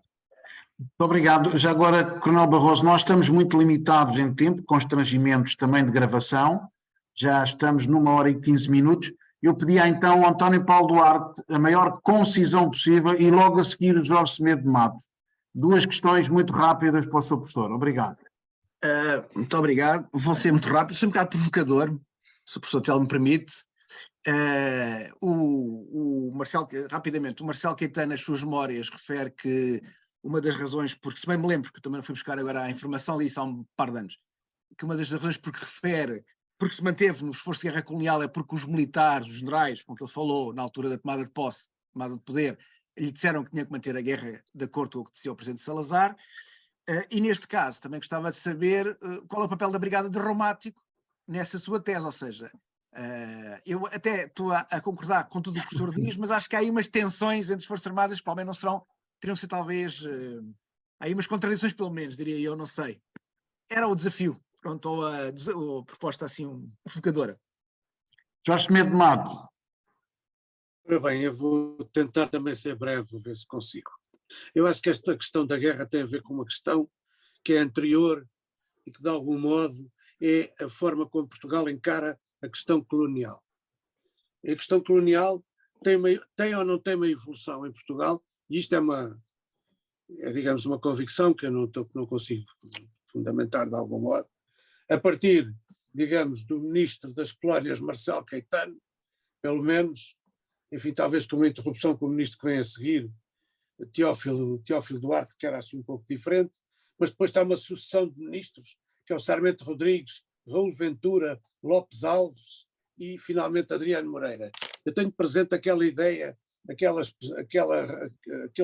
Muito obrigado. Já agora, Coronel Barroso, nós estamos muito limitados em tempo, constrangimentos também de gravação, já estamos numa hora e 15 minutos. Eu pedia então ao António Paulo Duarte a maior concisão possível e logo a seguir o Jorge Semedo de Matos. Duas questões muito rápidas para o Sr. Professor. Obrigado. Muito obrigado. Vou ser muito rápido, sou um bocado provocador, se o professor Telo me permite. O Marcelo Caetano, nas suas memórias, refere que uma das razões, porque se bem me lembro, porque eu também não fui buscar agora a informação, li isso há um par de anos, que uma das razões porque se manteve no esforço de guerra colonial é porque os militares, os generais, com que ele falou na altura da tomada de posse, tomada de poder, lhe disseram que tinha que manter a guerra de acordo com o que dizia o presidente Salazar. E neste caso também gostava de saber qual é o papel da Brigada de Reumático nessa sua tese, ou seja, eu até estou a concordar com tudo o que o professor diz, mas acho que há aí umas tensões entre as Forças Armadas que provavelmente não serão, teriam de ser talvez, há aí umas contradições pelo menos, diria eu, não sei. Era o desafio, pronto, ou a proposta assim provocadora. Jorge Semedo de Matos. Ora bem, eu vou tentar também ser breve, ver se consigo. Eu acho que esta questão da guerra tem a ver com uma questão que é anterior e que de algum modo é a forma como Portugal encara a questão colonial. A questão colonial tem ou não tem uma evolução em Portugal, e isto digamos, uma convicção que eu não consigo fundamentar de algum modo, a partir, digamos, do ministro das colónias, Marcelo Caetano, pelo menos, enfim, talvez com uma interrupção com o ministro que vem a seguir, Teófilo Duarte, que era assim um pouco diferente, mas depois está uma sucessão de ministros, que é o Sarmento Rodrigues, Raul Ventura, Lopes Alves e finalmente Adriano Moreira. Eu tenho presente aquela ideia, aquele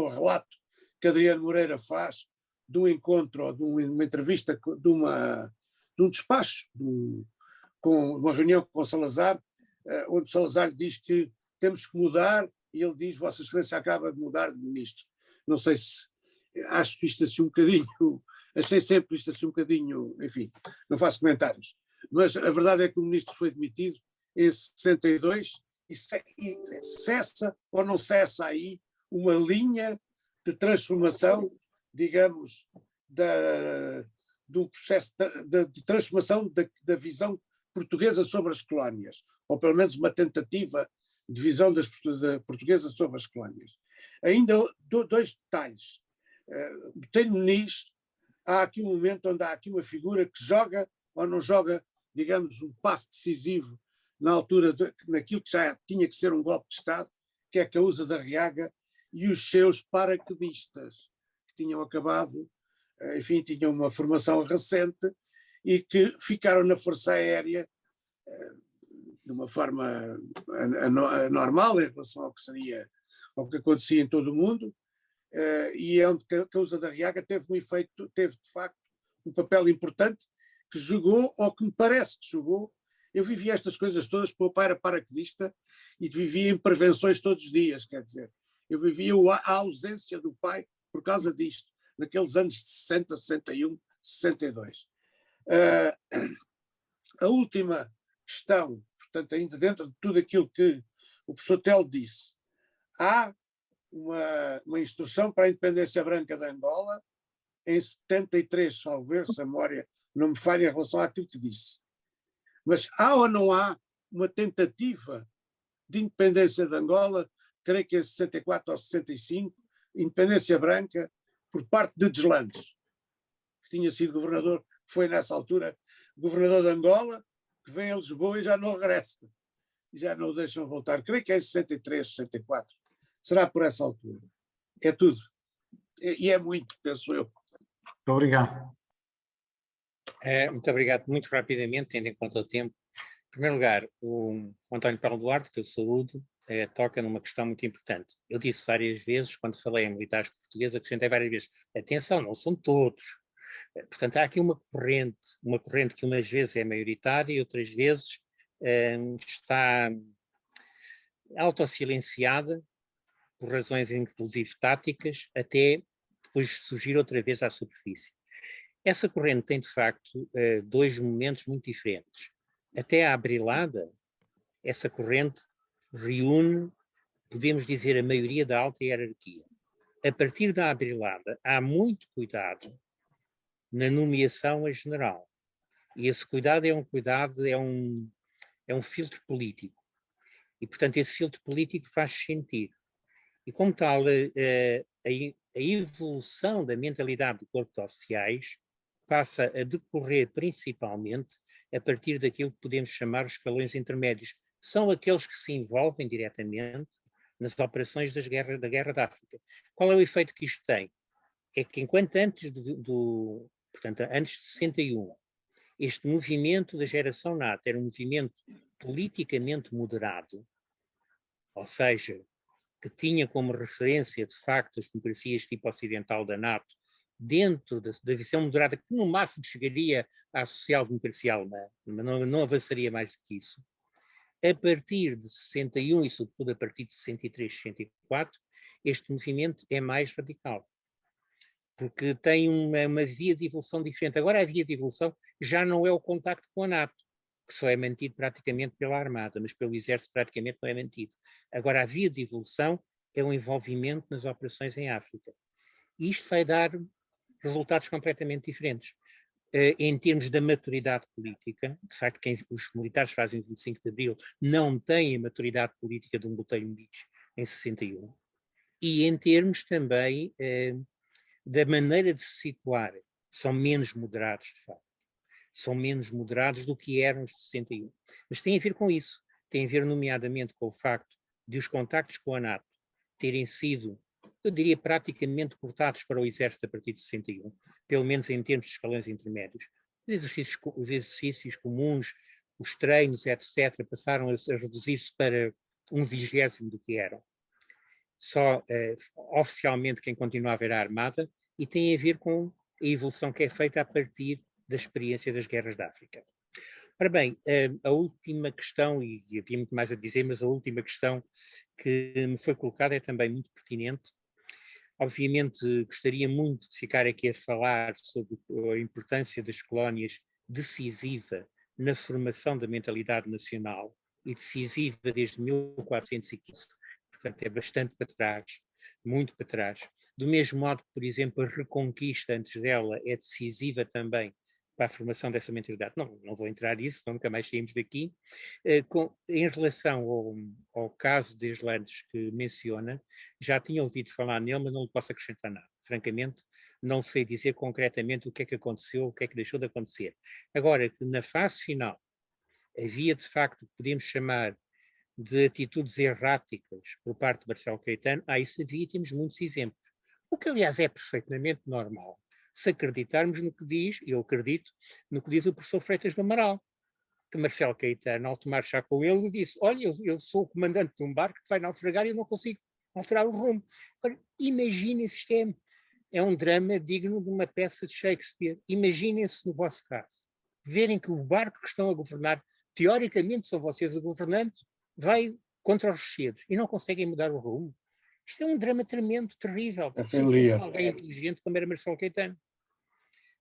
relato que Adriano Moreira faz de um encontro, ou de uma entrevista, de um despacho, com uma reunião com Salazar, onde Salazar lhe diz que temos que mudar, e ele diz: Vossa Excelência acaba de mudar de ministro. Não sei se acho isto assim um bocadinho, achei sempre isto assim um bocadinho, enfim, não faço comentários. Mas a verdade é que o ministro foi demitido em 62 e cessa ou não cessa aí uma linha de transformação, digamos, do processo de transformação da visão portuguesa sobre as colónias, ou pelo menos uma tentativa de visão portuguesa sobre as colónias. Ainda dois detalhes. Betém Muniz, há aqui um momento onde há aqui uma figura que joga ou não joga, digamos, um passo decisivo na altura, naquilo que já tinha que ser um golpe de Estado, que é a Causa da Arriaga e os seus paraquedistas, que tinham acabado, enfim, tinham uma formação recente e que ficaram na Força Aérea de uma forma normal em relação ao que seria, ao que acontecia em todo o mundo, e é onde a Causa da Arriaga teve um efeito, teve de facto um papel importante, que jogou, ou que me parece que jogou. Eu vivi estas coisas todas, porque o meu pai era paraquedista e vivia em prevenções todos os dias, quer dizer, eu vivia a ausência do pai por causa disto, naqueles anos de 60, 61, 62. A última questão, portanto, ainda dentro de tudo aquilo que o professor Telo disse, há uma instrução para a independência branca de Angola, em 73, salvo erro, se a memória não me falha em relação àquilo que disse. Mas há ou não há uma tentativa de independência de Angola, creio que em 64 ou 65, independência branca, por parte de Deslandes, que tinha sido governador, foi nessa altura governador de Angola, que vem a Lisboa e já não regressa. Já não o deixam voltar. Creio que é em 63, 64. Será por essa altura. É tudo. E é muito, penso eu. Muito obrigado. Muito obrigado. Muito rapidamente, tendo em conta o tempo. Em primeiro lugar, o António Paulo Duarte, que eu saúdo, toca numa questão muito importante. Eu disse várias vezes, quando falei em militares portugueses, acrescentei várias vezes, atenção, não são todos. Portanto, há aqui uma corrente que umas vezes é maioritária e outras vezes está autossilenciada por razões inclusive táticas, até depois surgir outra vez à superfície. Essa corrente tem, de facto, dois momentos muito diferentes. Até a Abrilada, essa corrente reúne, podemos dizer, a maioria da alta hierarquia. A partir da Abrilada, há muito cuidado na nomeação a general. E esse cuidado é um filtro político. E, portanto, esse filtro político faz sentir. E, como tal, a evolução da mentalidade do corpo de oficiais passa a decorrer principalmente a partir daquilo que podemos chamar os escalões intermédios. São aqueles que se envolvem diretamente nas operações da Guerra da África. Qual é o efeito que isto tem? É que enquanto antes antes de 61, este movimento da geração NATO era um movimento politicamente moderado, ou seja, que tinha como referência, de facto, as democracias tipo ocidental da NATO, dentro da visão moderada, que no máximo chegaria à social-democracia alemã, mas não avançaria mais do que isso. A partir de 61 e, sobretudo, a partir de 63, 64, este movimento é mais radical, porque tem uma via de evolução diferente. Agora, a via de evolução já não é o contacto com a NATO, que só é mantido praticamente pela Armada, mas pelo Exército praticamente não é mantido. Agora, a via de evolução é o envolvimento nas operações em África. E isto vai dar resultados completamente diferentes. Em termos da maturidade política, de facto, os militares fazem o 25 de Abril não têm a maturidade política de um botelho Beach em 61. E em termos também da maneira de se situar, são menos moderados, de facto. São menos moderados do que eram os de 61. Mas tem a ver com isso. Tem a ver, nomeadamente, com o facto de os contactos com a NATO terem sido, eu diria, praticamente cortados para o Exército a partir de 61, pelo menos em termos de escalões intermédios. Os exercícios comuns, os treinos, etc., passaram a reduzir-se para 1/20 do que eram. Só oficialmente quem continuava era a Armada, e tem a ver com a evolução que é feita a partir da experiência das guerras da África. Ora bem, a última questão, e havia muito mais a dizer, mas a última questão que me foi colocada é também muito pertinente. Obviamente gostaria muito de ficar aqui a falar sobre a importância das colónias, decisiva na formação da mentalidade nacional e decisiva desde 1415, portanto é bastante para trás, muito para trás. Do mesmo modo que, por exemplo, a reconquista antes dela é decisiva também para a formação dessa mentalidade. Não vou entrar nisso, senão nunca mais saímos daqui. Em relação ao caso de Deslandes que menciona, já tinha ouvido falar nele, mas não lhe posso acrescentar nada. Francamente, não sei dizer concretamente o que é que aconteceu, o que é que deixou de acontecer. Agora, que na fase final havia de facto o que podemos chamar de atitudes erráticas por parte de Marcelo Caetano, isso havia, temos muitos exemplos. O que, aliás, é perfeitamente normal, se acreditarmos no que diz, eu acredito, no que diz o professor Freitas do Amaral, que Marcelo Caetano, ao tomar chá com ele, disse: olha, eu sou o comandante de um barco que vai naufragar e eu não consigo alterar o rumo. Imaginem-se, isto é um drama digno de uma peça de Shakespeare. Imaginem-se no vosso caso, verem que o barco que estão a governar, teoricamente são vocês o governante, vai contra os rochedos e não conseguem mudar o rumo. Isto é um drama tremendo, terrível. Alguém inteligente como era Marcelo Caetano.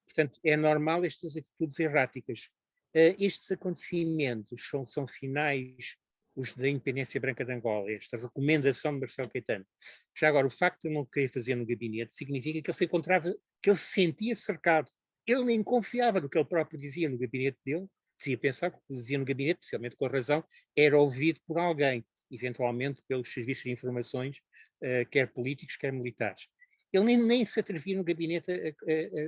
Portanto, é normal estas atitudes erráticas. Estes acontecimentos são finais, os da independência branca de Angola, esta recomendação de Marcelo Caetano. Já agora, o facto de não querer fazer no gabinete significa que ele se encontrava, que ele se sentia cercado. Ele nem confiava no que ele próprio dizia no gabinete dele, dizia pensar que o que dizia no gabinete, especialmente com a razão, era ouvido por alguém, eventualmente pelos serviços de informações, quer políticos, quer militares. Ele nem se atrevia no gabinete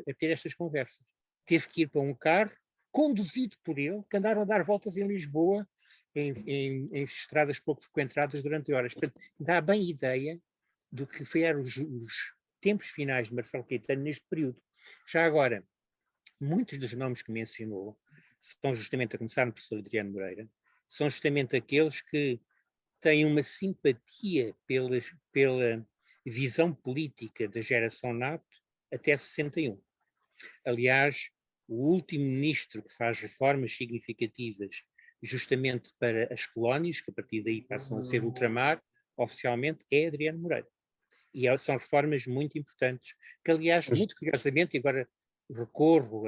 a ter estas conversas. Teve que ir para um carro, conduzido por ele, que andaram a dar voltas em Lisboa, em estradas pouco frequentadas durante horas. Portanto, dá bem ideia do que foram os tempos finais de Marcelo Caetano neste período. Já agora, muitos dos nomes que mencionou são justamente, a começar no professor Adriano Moreira, são justamente aqueles que têm uma simpatia pela visão política da geração NATO até 61. Aliás, o último ministro que faz reformas significativas justamente para as colónias, que a partir daí passam a ser ultramar, oficialmente, é Adriano Moreira. E são reformas muito importantes, que aliás, muito curiosamente, e agora recorro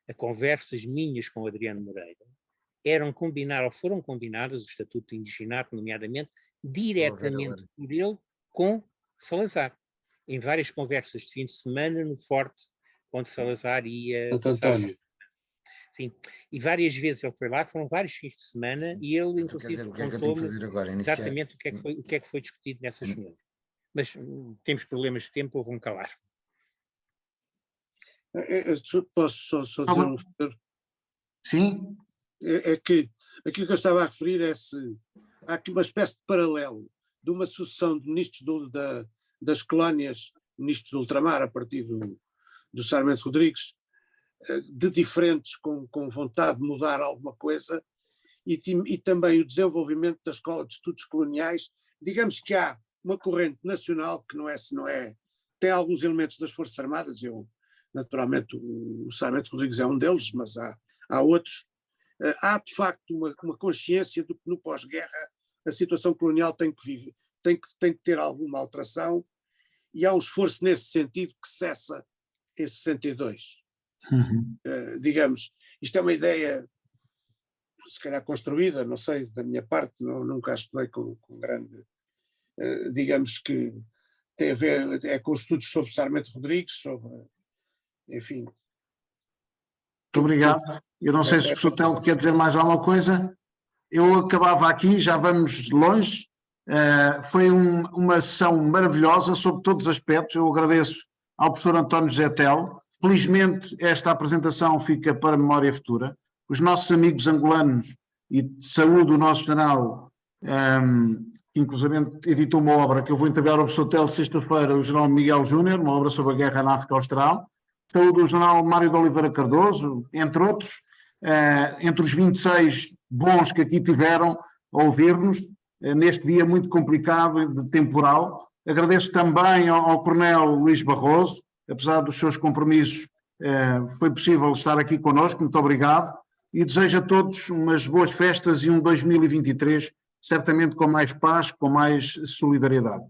a conversas minhas com o Adriano Moreira, foram combinadas, o Estatuto de Indigenato, nomeadamente, diretamente por ele com Salazar, em várias conversas de fim de semana no Forte, onde Salazar ia passar. Sim. E várias vezes ele foi lá, foram vários fins de semana, e ele inclusive contou-me exatamente o que é que foi discutido nessas reuniões. Mas temos problemas de tempo, vou-me calar. Posso só dizer um senhor? Sim? É que aquilo que eu estava a referir é se há aqui uma espécie de paralelo de uma sucessão de ministros das colónias, ministros do ultramar, a partir do Sarmento Rodrigues, de diferentes, com vontade de mudar alguma coisa, e também o desenvolvimento da Escola de Estudos Coloniais. Digamos que há uma corrente nacional que não é tem alguns elementos das Forças Armadas, naturalmente o Sarmento Rodrigues é um deles, mas há outros. Há de facto uma consciência de que no pós-guerra a situação colonial tem que ter alguma alteração, e há um esforço nesse sentido que cessa em 62. Digamos, isto é uma ideia se calhar construída, não sei, da minha parte, nunca a estudei com grande, digamos que tem a ver com os estudos sobre Sarmento Rodrigues, enfim. Muito obrigado. Eu não sei se o professor Telo quer dizer mais alguma coisa. Eu acabava aqui, já vamos longe. Foi uma sessão maravilhosa sobre todos os aspectos. Eu agradeço ao professor António José Telo. Felizmente esta apresentação fica para a memória futura. Os nossos amigos angolanos, e de saúde o nosso general, que inclusive editou uma obra que eu vou entregar ao professor Telo sexta-feira, o general Miguel Júnior, uma obra sobre a guerra na África Austral. Saúde o general Mário de Oliveira Cardoso, entre outros, entre os 26 bons que aqui tiveram a ouvir-nos, neste dia muito complicado de temporal. Agradeço também ao coronel Luís Barroso, apesar dos seus compromissos, foi possível estar aqui connosco, muito obrigado, e desejo a todos umas boas festas e um 2023, certamente com mais paz, com mais solidariedade.